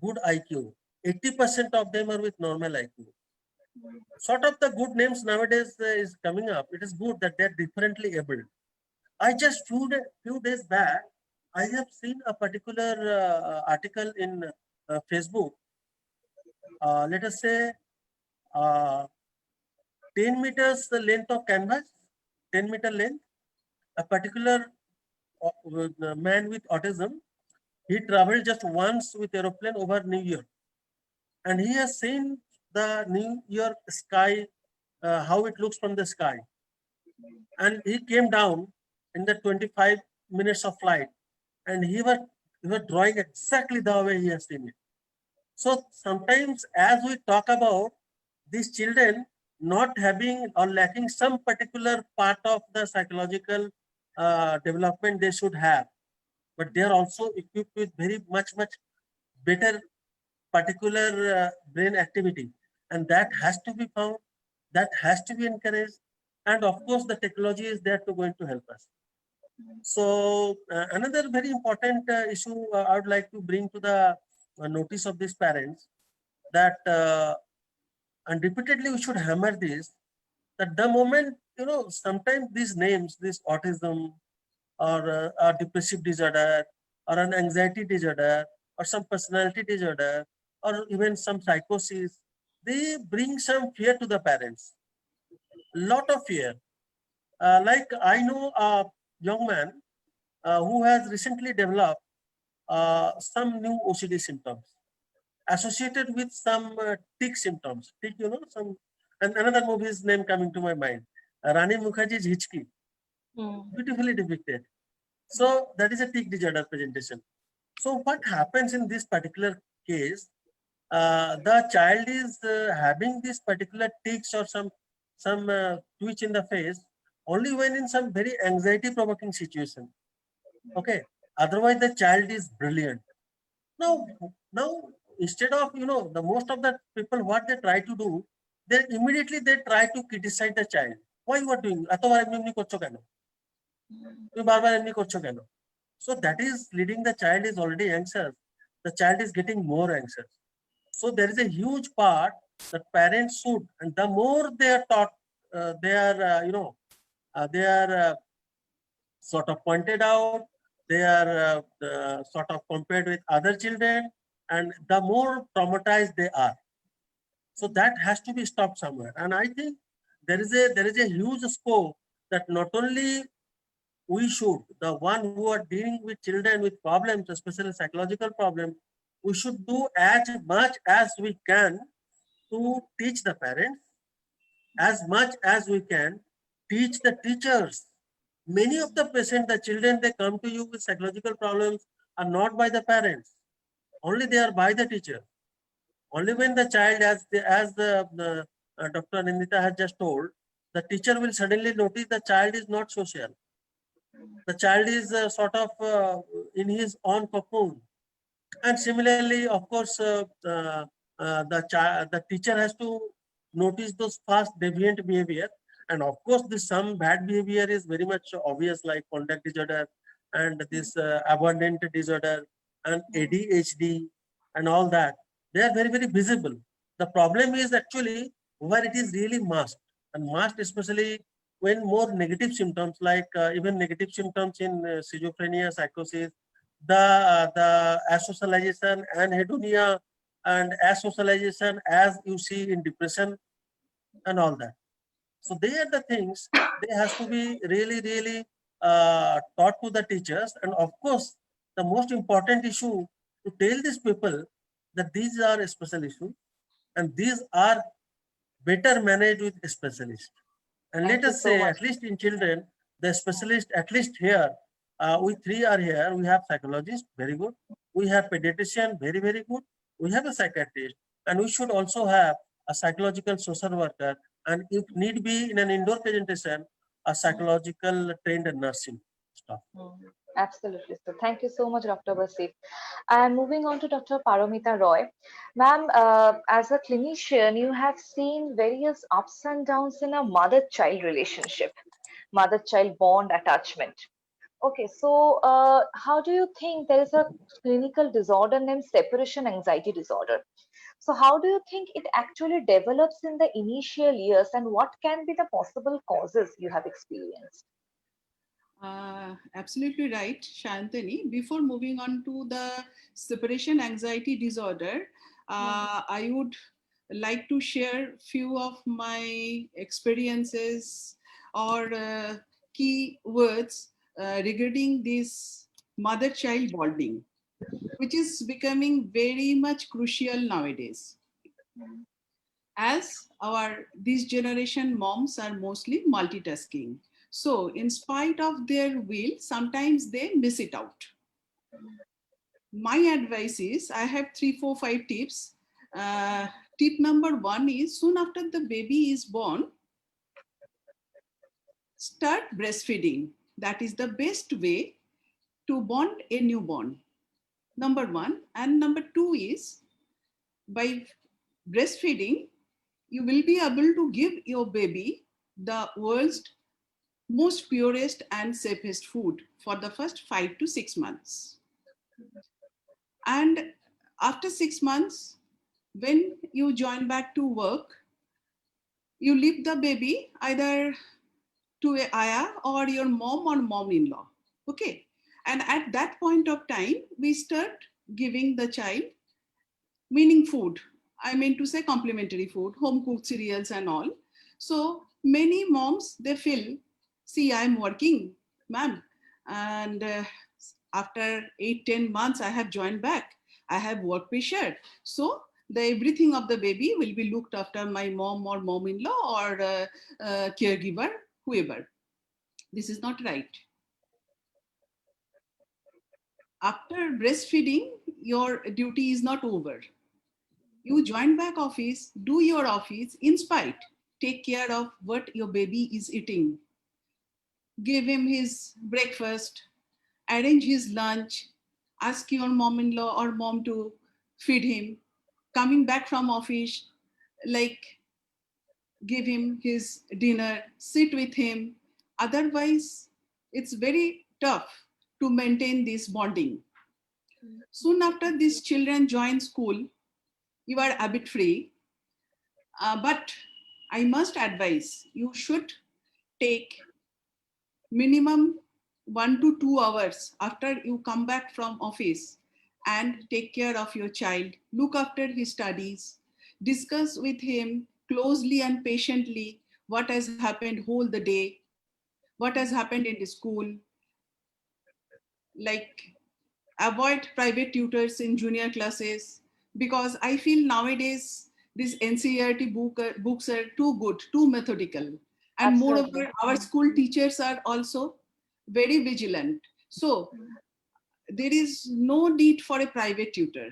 [SPEAKER 1] good IQ. 80% of them are with normal IQ. Sort of the good names nowadays is coming up. It is good that they're differently able. I just few days back, I have seen a particular article in Facebook. Let us say 10 meters the length of canvas, 10-meter length. A particular man with autism, he traveled just once with aeroplane over New York, and he has seen the New York sky, how it looks from the sky. And he came down in the 25 minutes of flight, and he was drawing exactly the way he has seen it. So sometimes as we talk about these children not having or lacking some particular part of the psychological development they should have, but they are also equipped with very much better particular brain activity, and that has to be found, that has to be encouraged, and of course the technology is there to going to help us. So another very important issue I would like to bring to the notice of these parents, that and repeatedly we should hammer this, that the moment, sometimes these names, this autism or a depressive disorder or an anxiety disorder or some personality disorder or even some psychosis, they bring some fear to the parents, lot of fear. Like I know a young man who has recently developed some new OCD symptoms associated with some tic symptoms. Tic, some, and another movie's name coming to my mind, Rani Mukherjee's Hichki, beautifully depicted. So that is a tic disorder presentation. So what happens in this particular case, the child is having this particular tics or some twitch in the face only when in some very anxiety provoking situation. Okay. Otherwise the child is brilliant. Now instead of, the most of the people, what they try to do, they immediately they try to criticize the child. Why you are doing? So that is leading the child is already anxious. The child is getting more anxious. So there is a huge part that parents should, and the more they are taught, they are, they are sort of pointed out, they are sort of compared with other children, and the more traumatized they are. So that has to be stopped somewhere. And I think there is a huge scope that not only we should, the one who are dealing with children with problems, especially psychological problems, we should do as much as we can to teach the parents, as much as we can teach the teachers. Many of the patients, the children, they come to you with psychological problems are not by the parents, only they are by the teacher. Only when the child, as the Dr. Nindita has just told, the teacher will suddenly notice the child is not social. The child is sort of in his own cocoon. And similarly, of course, the teacher has to notice those fast deviant behavior. And of course, this some bad behavior is very much obvious, like conduct disorder and this abandonment disorder and ADHD and all that. They are very visible. The problem is actually where it is really masked, and masked especially when more negative symptoms, like even negative symptoms in schizophrenia, psychosis, the asocialization and hedonia and asocialization as you see in depression and all that. So they are the things they has to be really taught to the teachers. And of course, the most important issue to tell these people that these are special issues and these are better managed with a specialist. And
[SPEAKER 3] Thank
[SPEAKER 1] let
[SPEAKER 3] you
[SPEAKER 1] us
[SPEAKER 3] so
[SPEAKER 1] say,
[SPEAKER 3] much.
[SPEAKER 1] at least in children, the specialist, at least here, we three are here. We have psychologist, very good. We have pediatrician, very good. We have a psychiatrist, and we should also have a psychological social worker, and if need be in an indoor presentation, a psychological trained nursing staff.
[SPEAKER 3] Absolutely. So thank you so much, Dr. Basit. And moving on to Dr. Paramita Roy. Ma'am, as a clinician, you have seen various ups and downs in a mother-child relationship, mother-child bond attachment. Okay, so how do you think there is a clinical disorder named separation anxiety disorder? So how do you think it actually develops in the initial years, and what can be the possible causes you have experienced?
[SPEAKER 2] Absolutely right, Shantani. Before moving on to the separation anxiety disorder, I would like to share few of my experiences or key words regarding this mother-child bonding, which is becoming very much crucial nowadays. As our this generation moms are mostly multitasking, so in spite of their will sometimes they miss it out. My advice is, I have 3 4 5 tips. Tip number 1 is, soon after the baby is born, start breastfeeding. That is the best way to bond a newborn, number 1. And number 2 is, by breastfeeding you will be able to give your baby the world's most purest and safest food for the first 5 to 6 months. And after 6 months, when you join back to work, you leave the baby either to a ayah or your mom or mom-in-law. Okay. And at that point of time, we start giving the child meaning food. I mean to say complementary food, home cooked cereals and all. So many moms, they feel, see, I'm working, ma'am, and after 8 10 months, I have joined back. I have work pressure. So the everything of the baby will be looked after my mom or mom-in-law or caregiver, whoever. This is not right. After breastfeeding, your duty is not over. You join back office, do your office in spite. Take care of what your baby is eating. Give him his breakfast, arrange his lunch, ask your mom-in-law or mom to feed him. Coming back from office, like, give him his dinner, sit with him. Otherwise, it's very tough to maintain this bonding. Soon after these children join school, you are a bit free. But I must advise, you should take minimum 1 to 2 hours after you come back from office and take care of your child, look after his studies, discuss with him closely and patiently what has happened whole the day, what has happened in the school, like avoid private tutors in junior classes, because I feel nowadays these NCERT books are too good, too methodical. And
[SPEAKER 3] Absolutely.
[SPEAKER 2] moreover, our school teachers are also very vigilant. So there is no need for a private tutor.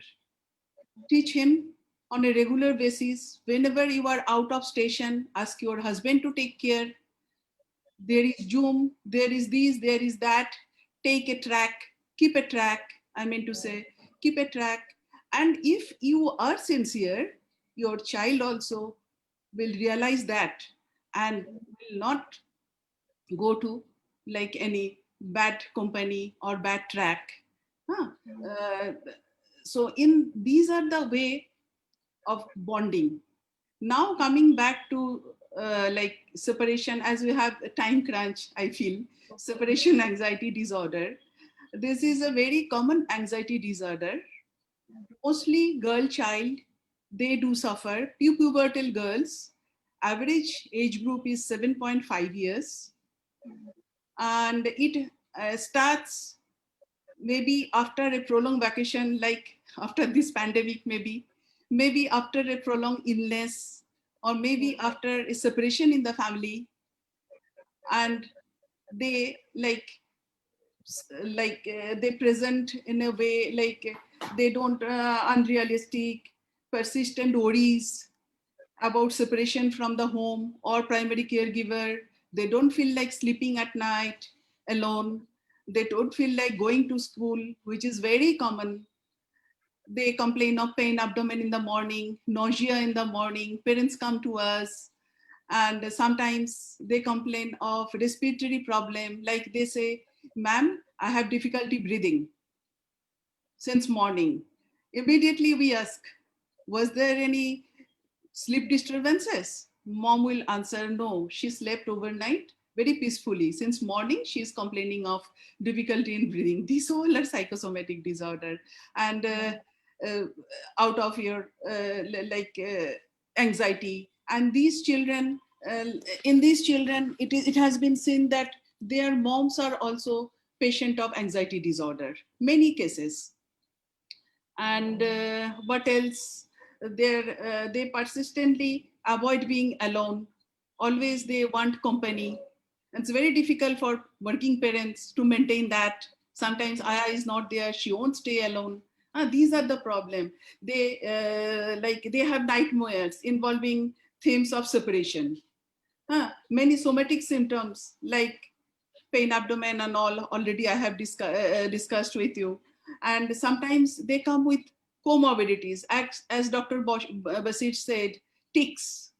[SPEAKER 2] Teach him on a regular basis. Whenever you are out of station, ask your husband to take care. There is Zoom, there is this, there is that. Take a track, keep a track. I mean to say, keep a track. And if you are sincere, your child also will realize that and will not go to like any bad company or bad track. Huh? Uh, so in these are the way of bonding. Now coming back to like separation, as we have a time crunch, I feel separation anxiety disorder. This is a very common anxiety disorder. Mostly girl child, they do suffer. Pubertal girls, average age group is 7.5 years. And it starts maybe after a prolonged vacation, like after this pandemic, maybe after a prolonged illness, or maybe after a separation in the family. And they they present in a way like they don't unrealistic, persistent worries about separation from the home or primary caregiver. They don't feel like sleeping at night alone. They don't feel like going to school, which is very common. They complain of pain abdomen in the morning, nausea in the morning. Parents come to us, and sometimes they complain of respiratory problem. Like they say, "Ma'am, I have difficulty breathing since morning." Immediately we ask, "Was there any sleep disturbances?" Mom will answer, "No, she slept overnight very peacefully. Since morning, she's complaining of difficulty in breathing." These all are psychosomatic disorder. And uh, out of your anxiety. And these children, in these children, it has been seen that their moms are also patient of anxiety disorder, many cases. And what else? They persistently avoid being alone. Always they want company. It's very difficult for working parents to maintain that. Sometimes Aya is not there, she won't stay alone. These are the problem. They have nightmares involving themes of separation. Many somatic symptoms like pain abdomen and all already I have discussed with you. And sometimes they come with comorbidities, as Dr. Basit said, tics.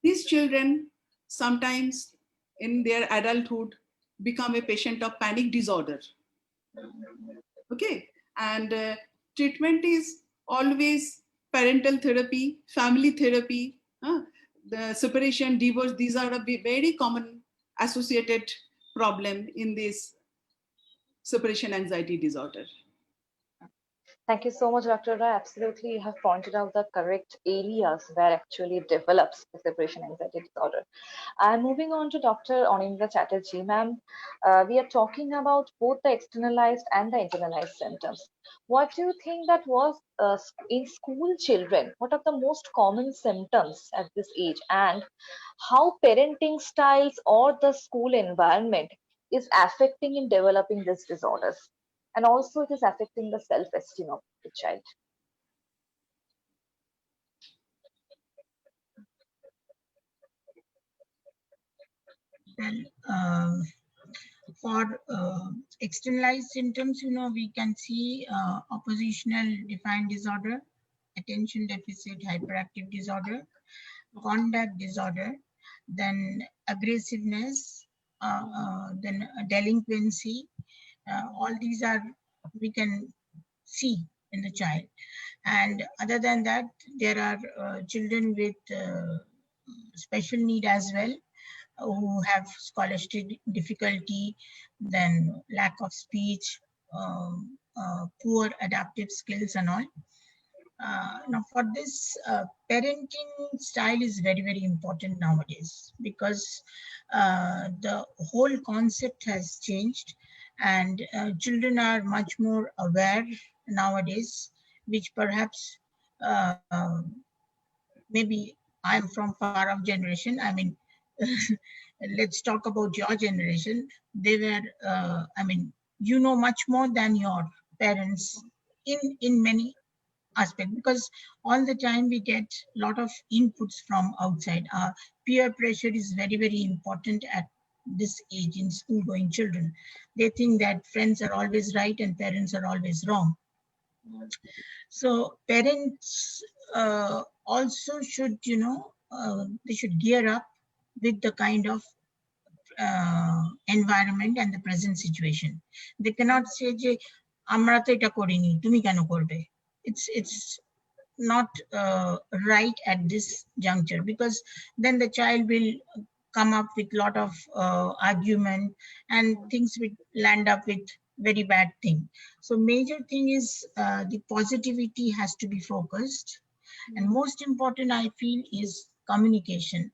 [SPEAKER 2] These children sometimes in their adulthood become a patient of panic disorder. Okay. And treatment is always parental therapy, family therapy, the separation, divorce. These are a very common associated problem in this separation anxiety disorder.
[SPEAKER 3] Thank you so much, Dr. Rai. Absolutely, you have pointed out the correct areas where actually develops the separation anxiety disorder. And moving on to Dr. Onindra Chatterjee, ma'am, we are talking about both the externalized and the internalized symptoms. What do you think that was in school children? What are the most common symptoms at this age, and how parenting styles or the school environment is affecting in developing these disorders? And also, it is affecting the self-esteem of the child.
[SPEAKER 4] Well, for externalized symptoms, we can see oppositional defiant disorder, attention deficit hyperactive disorder, conduct disorder, then aggressiveness, then delinquency. All these are, we can see in the child. And other than that, there are children with special need as well, who have scholastic difficulty, then lack of speech, poor adaptive skills and all. Now for this, parenting style is very, very important nowadays, because the whole concept has changed, and children are much more aware nowadays, which perhaps maybe I'm from far off generation. I mean, let's talk about your generation. They were, much more than your parents in many aspects, because all the time we get a lot of inputs from outside. Peer pressure is very, very important at this age in school going children. They think that friends are always right and parents are always wrong. So parents also should, they should gear up with the kind of environment and the present situation. They cannot say, "Je, amra to eta korini, tumi keno korbe." It's not right at this juncture, because then the child will come up with a lot of argument, and things will land up with very bad thing. So major thing is the positivity has to be focused. And most important, I feel, is communication.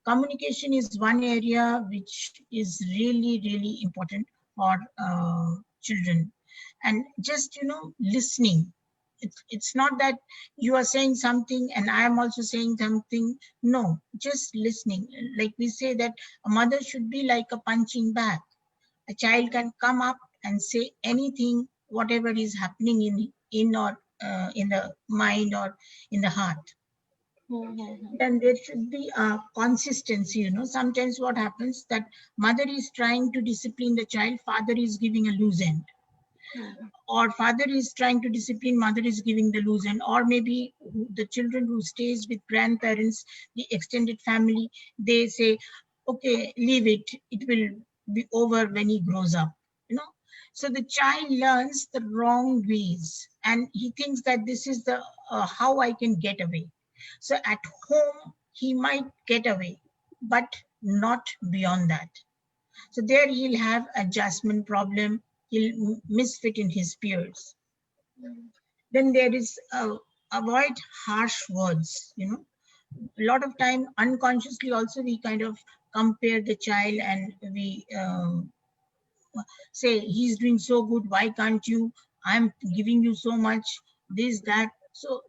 [SPEAKER 4] Communication is one area which is really, really important for children. And just, listening. It's not that you are saying something and I am also saying something. No, just listening. Like we say that a mother should be like a punching bag. A child can come up and say anything, whatever is happening in or in the mind or in the heart. Then there should be a consistency. Sometimes what happens that mother is trying to discipline the child, father is giving a loose end, or father is trying to discipline, mother is giving the loose end, or maybe the children who stays with grandparents, the extended family, they say, okay, leave it, it will be over when he grows up. So the child learns the wrong ways and he thinks that this is the how I can get away. So at home he might get away, but not beyond that. So there he'll have adjustment problem, he'll misfit in his peers. Then there is avoid harsh words. A lot of time unconsciously also we kind of compare the child and we say he's doing so good, why can't you, I'm giving you so much, this, that. So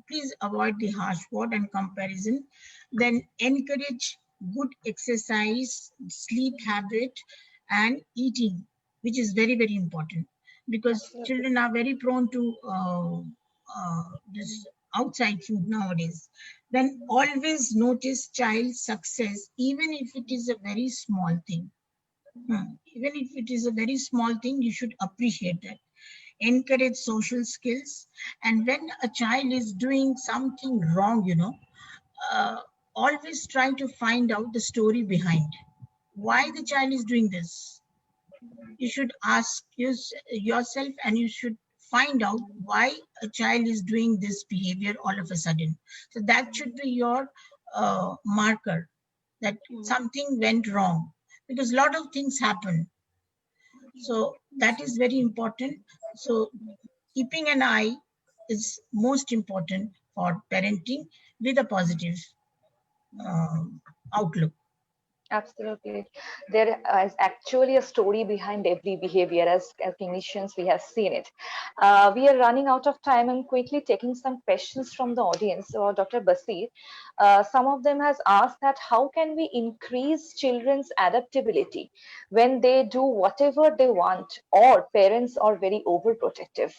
[SPEAKER 4] please avoid the harsh word and comparison. Then encourage good exercise, sleep habit, and eating, which is very, very important, because children are very prone to this outside food nowadays. Then always notice child success, even if it is a very small thing. Even if it is a very small thing, you should appreciate that. Encourage social skills. And when a child is doing something wrong, always try to find out the story behind why the child is doing this. You should ask yourself and you should find out why a child is doing this behavior all of a sudden. So that should be your marker that something went wrong, because a lot of things happen. So that is very important. So keeping an eye is most important for parenting with a positive outlook.
[SPEAKER 3] Absolutely. There is actually a story behind every behavior. As clinicians, we have seen it. We are running out of time and quickly taking some questions from the audience. So, Dr. Basir, some of them has asked that how can we increase children's adaptability when they do whatever they want or parents are very overprotective?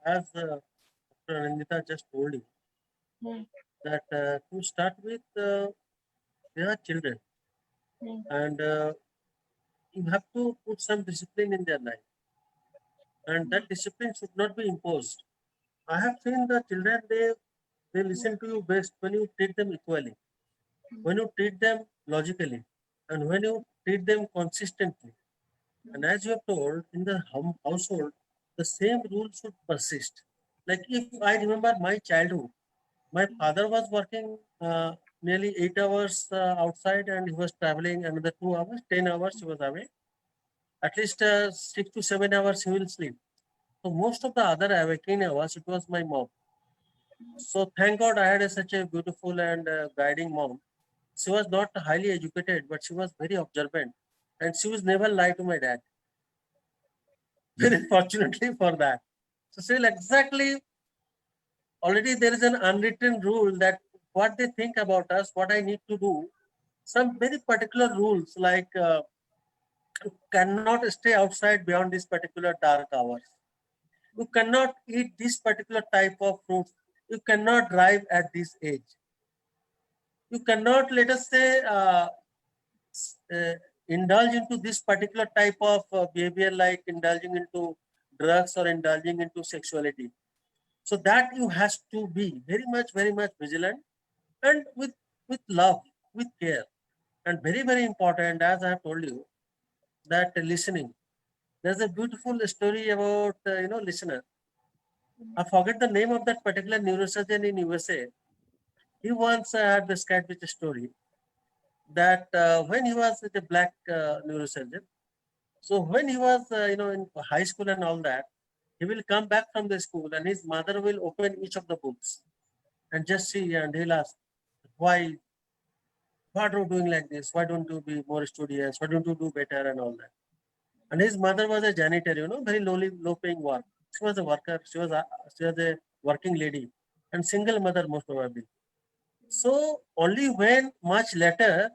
[SPEAKER 1] As Dr. Anindita just told you, that to start with, they are children, and you have to put some discipline in their life, and that discipline should not be imposed. I have seen the children, they listen to you best when you treat them equally, when you treat them logically, and when you treat them consistently. And as you have told, in the household, the same rules should persist. Like if I remember my childhood, my father was working nearly 8 hours outside, and he was traveling another 2 hours, 10 hours he was away. At least 6 to 7 hours he will sleep. So most of the other waking hours, it was my mom. So thank God I had such a beautiful and guiding mom. She was not highly educated, but she was very observant, and she was never lie to my dad. Very fortunately for that. So still exactly, already there is an unwritten rule that what they think about us, what I need to do, some very particular rules like you cannot stay outside beyond this particular dark hours. You cannot eat this particular type of fruits. You cannot drive at this age. You cannot, let us say, uh, indulge into this particular type of behavior like indulging into drugs or indulging into sexuality. So that you has to be very much vigilant, and with love, with care, and very important, as I have told you, that listening. There's a beautiful story about listener. I forget the name of that particular neurosurgeon in USA. He once had described with a story that when he was with a black neurosurgeon, so when he was, in high school and all that, he will come back from the school and his mother will open each of the books and just see and he'll ask, why, what are you doing like this? Why don't you be more studious? Why don't you do better and all that? And his mother was a janitor, very low paying work. She was a worker. She was a working lady and single mother most probably. So only when much later,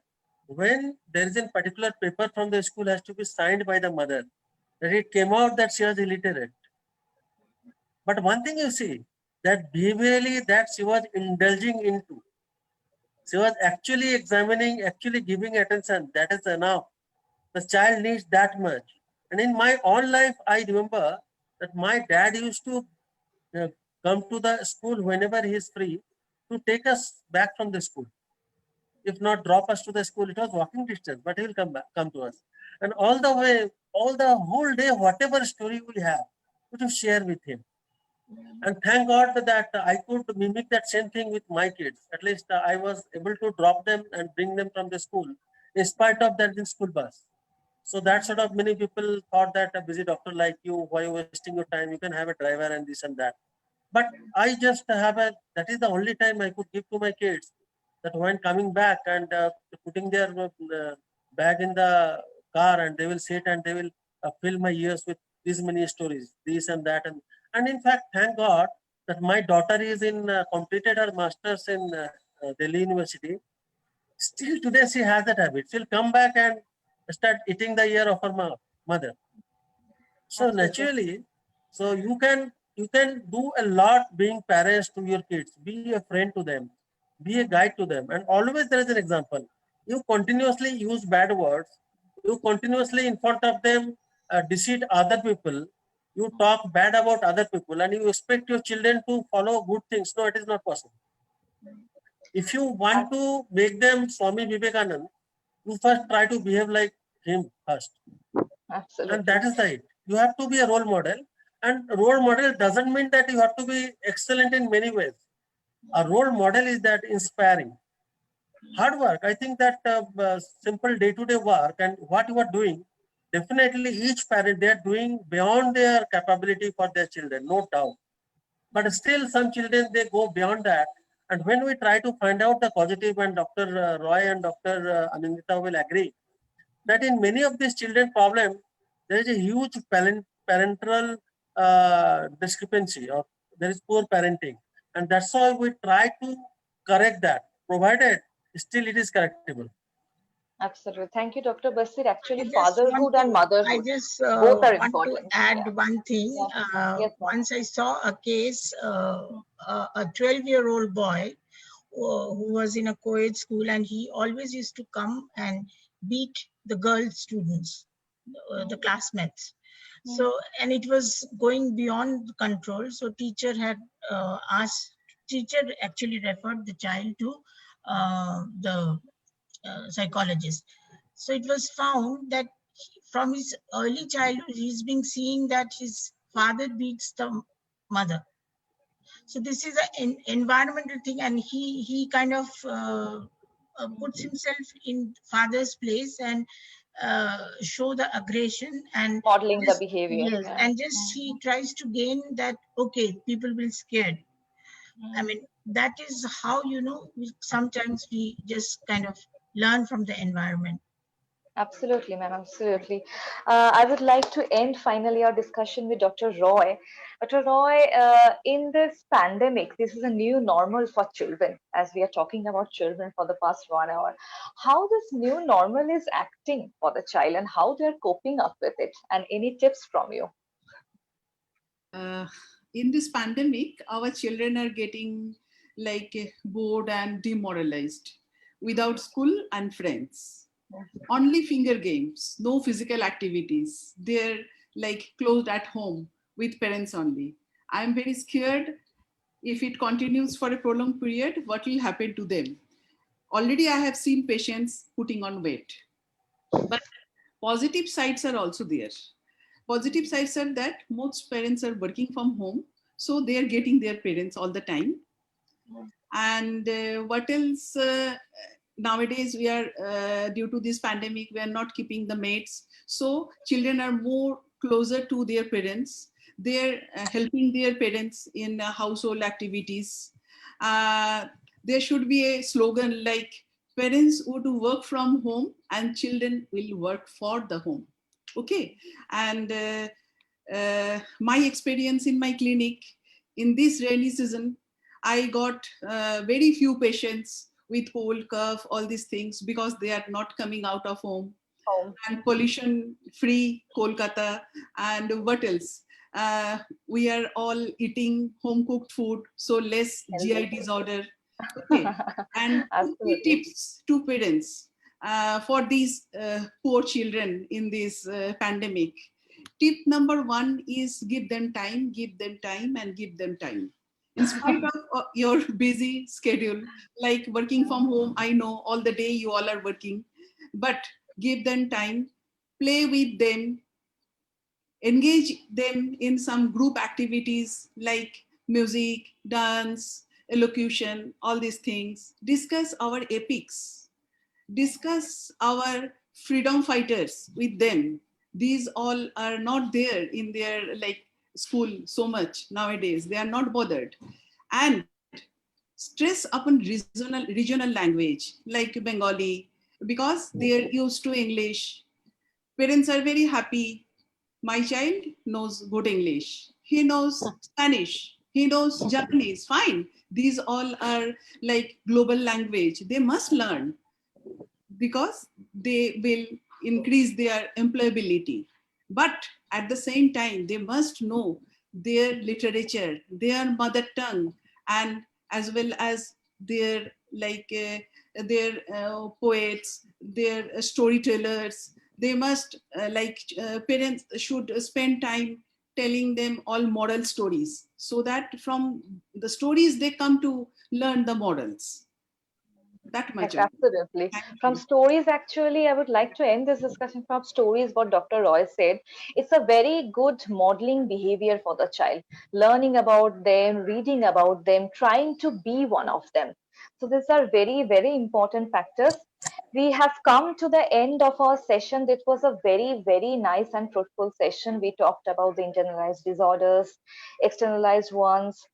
[SPEAKER 1] when there is a particular paper from the school has to be signed by the mother, that it came out that she was illiterate. But one thing you see, that behaviorally that she was indulging into, she was actually examining, actually giving attention. That is enough. The child needs that much. And in my own life, I remember that my dad used to uh, come to the school whenever he is free to take us back from the school. If not drop us to the school, it was walking distance, but he will come to us. And all the way, all the whole day, whatever story we have, we to share with him. And thank God that I could mimic that same thing with my kids. At least I was able to drop them and bring them from the school, in spite of that in school bus. So that sort of many people thought that a busy doctor like you, why are you wasting your time? You can have a driver and this and that. But I just that is the only time I could give to my kids, that when coming back and putting their bag in the car and they will sit and they will fill my ears with these many stories, this and that. And in fact, thank God that my daughter is completed her master's in Delhi University. Still today she has that habit. She'll come back and start eating the ear of her mother. So
[SPEAKER 3] Absolutely.
[SPEAKER 1] naturally, so you can do a lot being parents to your kids. Be a friend to them, be a guide to them, and always there is an example. You continuously use bad words. You continuously in front of them deceive other people. You talk bad about other people, and you expect your children to follow good things. No, it is not possible. If you want to make them Swami Vivekanand, you first try to behave like him first.
[SPEAKER 3] Absolutely.
[SPEAKER 1] And that is the it. You have to be a role model. And role model doesn't mean that you have to be excellent in many ways. A role model is that inspiring. Hard work. I think that simple day-to-day work and what you are doing, definitely each parent, they are doing beyond their capability for their children, no doubt. But still some children, they go beyond that. And when we try to find out the positive, and Dr. Roy and Dr. Anindita will agree, that in many of these children problem, there is a huge parental discrepancy, or there is poor parenting. And that's why we try to correct that, provided still it is correctable.
[SPEAKER 3] Absolutely. Thank you, Dr. Basir.
[SPEAKER 4] I
[SPEAKER 3] Actually,
[SPEAKER 4] just want
[SPEAKER 3] fatherhood and
[SPEAKER 4] to,
[SPEAKER 3] motherhood, both are
[SPEAKER 4] want to
[SPEAKER 3] important.
[SPEAKER 4] add
[SPEAKER 3] Yeah.
[SPEAKER 4] one thing.
[SPEAKER 3] Yeah. Yes, ma'am.
[SPEAKER 4] Once I saw a case, a 12-year-old boy who was in a co-ed school, and he always used to come and beat the girl students, the classmates. So, and it was going beyond control. So teacher had teacher actually referred the child to the psychologist. So it was found that from his early childhood, he's been seeing that his father beats the mother. So this is an environmental thing, and he kind of puts himself in father's place and show the aggression and
[SPEAKER 3] Modeling the
[SPEAKER 4] just,
[SPEAKER 3] behavior.
[SPEAKER 4] yes,
[SPEAKER 3] Yeah.
[SPEAKER 4] and just he tries to gain that, okay, people will scared. I mean, that is how, sometimes we just kind of learn from the environment.
[SPEAKER 3] Absolutely, ma'am. Absolutely. I would like to end finally our discussion with Dr. Roy. Dr. Roy, in this pandemic, this is a new normal for children, as we are talking about children for the past 1 hour. How this new normal is acting for the child and how they're coping up with it, and any tips from you?
[SPEAKER 2] In this pandemic, our children are getting like bored and demoralized without school and friends. Only finger games, no physical activities. They're like closed at home with parents only. I'm very scared if it continues for a prolonged period, what will happen to them? Already I have seen patients putting on weight. But positive sides are also there. Positive sides are that most parents are working from home, so they are getting their parents all the time. And what else? Nowadays, we are, due to this pandemic, we are not keeping the maids. So children are more closer to their parents. They're helping their parents in household activities. There should be a slogan like, parents would work from home and children will work for the home. Okay. And my experience in my clinic in this rainy season, I got very few patients with cold, cough, all these things, because they are not coming out of home.
[SPEAKER 3] Home.
[SPEAKER 2] And pollution free Kolkata. And what else? We are all eating home cooked food, so less GI disorder. Okay. And two key
[SPEAKER 3] Absolutely.
[SPEAKER 2] tips to parents for these poor children in this pandemic. Tip number one is give them time, give them time, and give them time. In spite of your busy schedule, like working from home, I know all the day you all are working, but give them time, play with them, engage them in some group activities like music, dance, elocution, all these things. Discuss our epics, discuss our freedom fighters with them. These all are not there in their like school so much nowadays. They are not bothered. And stress upon regional language like Bengali, because they are used to English. Parents are very happy. My child knows good English. He knows Spanish. He knows Japanese. Fine. These all are like global language. They must learn, because they will increase their employability. But at the same time, they must know their literature, their mother tongue, and as well as their their poets, their storytellers. They must parents should spend time telling them all moral stories, so that from the stories they come to learn the morals. That
[SPEAKER 3] Yes,
[SPEAKER 2] much.
[SPEAKER 3] absolutely.
[SPEAKER 2] Thank
[SPEAKER 3] From
[SPEAKER 2] you.
[SPEAKER 3] stories, actually, I would like to end this discussion from stories, what Dr. Roy said. It's a very good modeling behavior for the child, learning about them, reading about them, trying to be one of them. So these are very, very important factors. We have come to the end of our session. This was a very, very nice and fruitful session. We talked about the internalized disorders, externalized ones,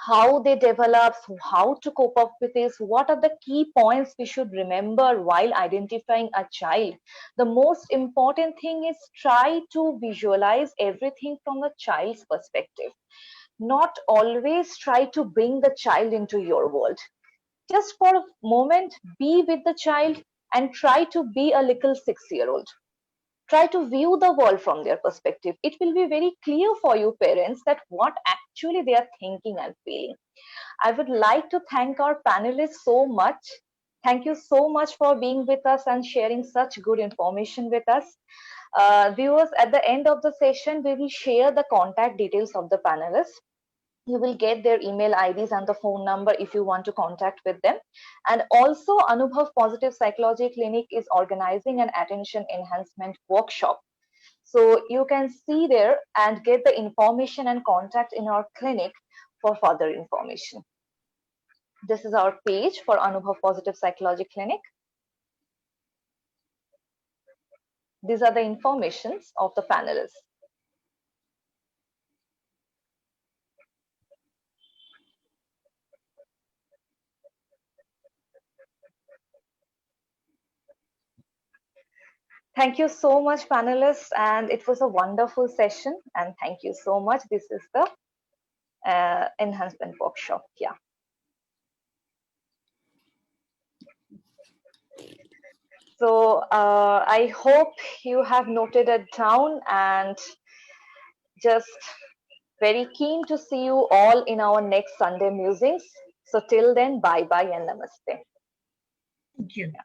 [SPEAKER 3] how they develop, how to cope up with this, what are the key points we should remember while identifying a child. The most important thing is try to visualize everything from a child's perspective. Not always try to bring the child into your world. Just for a moment, be with the child and try to be a little 6 year old. Try to view the world from their perspective. It will be very clear for you parents that what actually they are thinking and feeling. I would like to thank our panelists so much. Thank you so much for being with us and sharing such good information with us. Viewers, at the end of the session, we will share the contact details of the panelists. You will get their email IDs and the phone number if you want to contact with them. And also, Anubhav Positive Psychology Clinic is organizing an attention enhancement workshop. So you can see there and get the information and contact in our clinic for further information. This is our page for Anubhav Positive Psychology Clinic. These are the informations of the panelists. Thank you so much, panelists, and it was a wonderful session. And thank you so much. This is the enhancement workshop. Yeah. So I hope you have noted it down, and just very keen to see you all in our next Sunday musings. So till then, bye bye and namaste.
[SPEAKER 4] Thank you.
[SPEAKER 3] Yeah.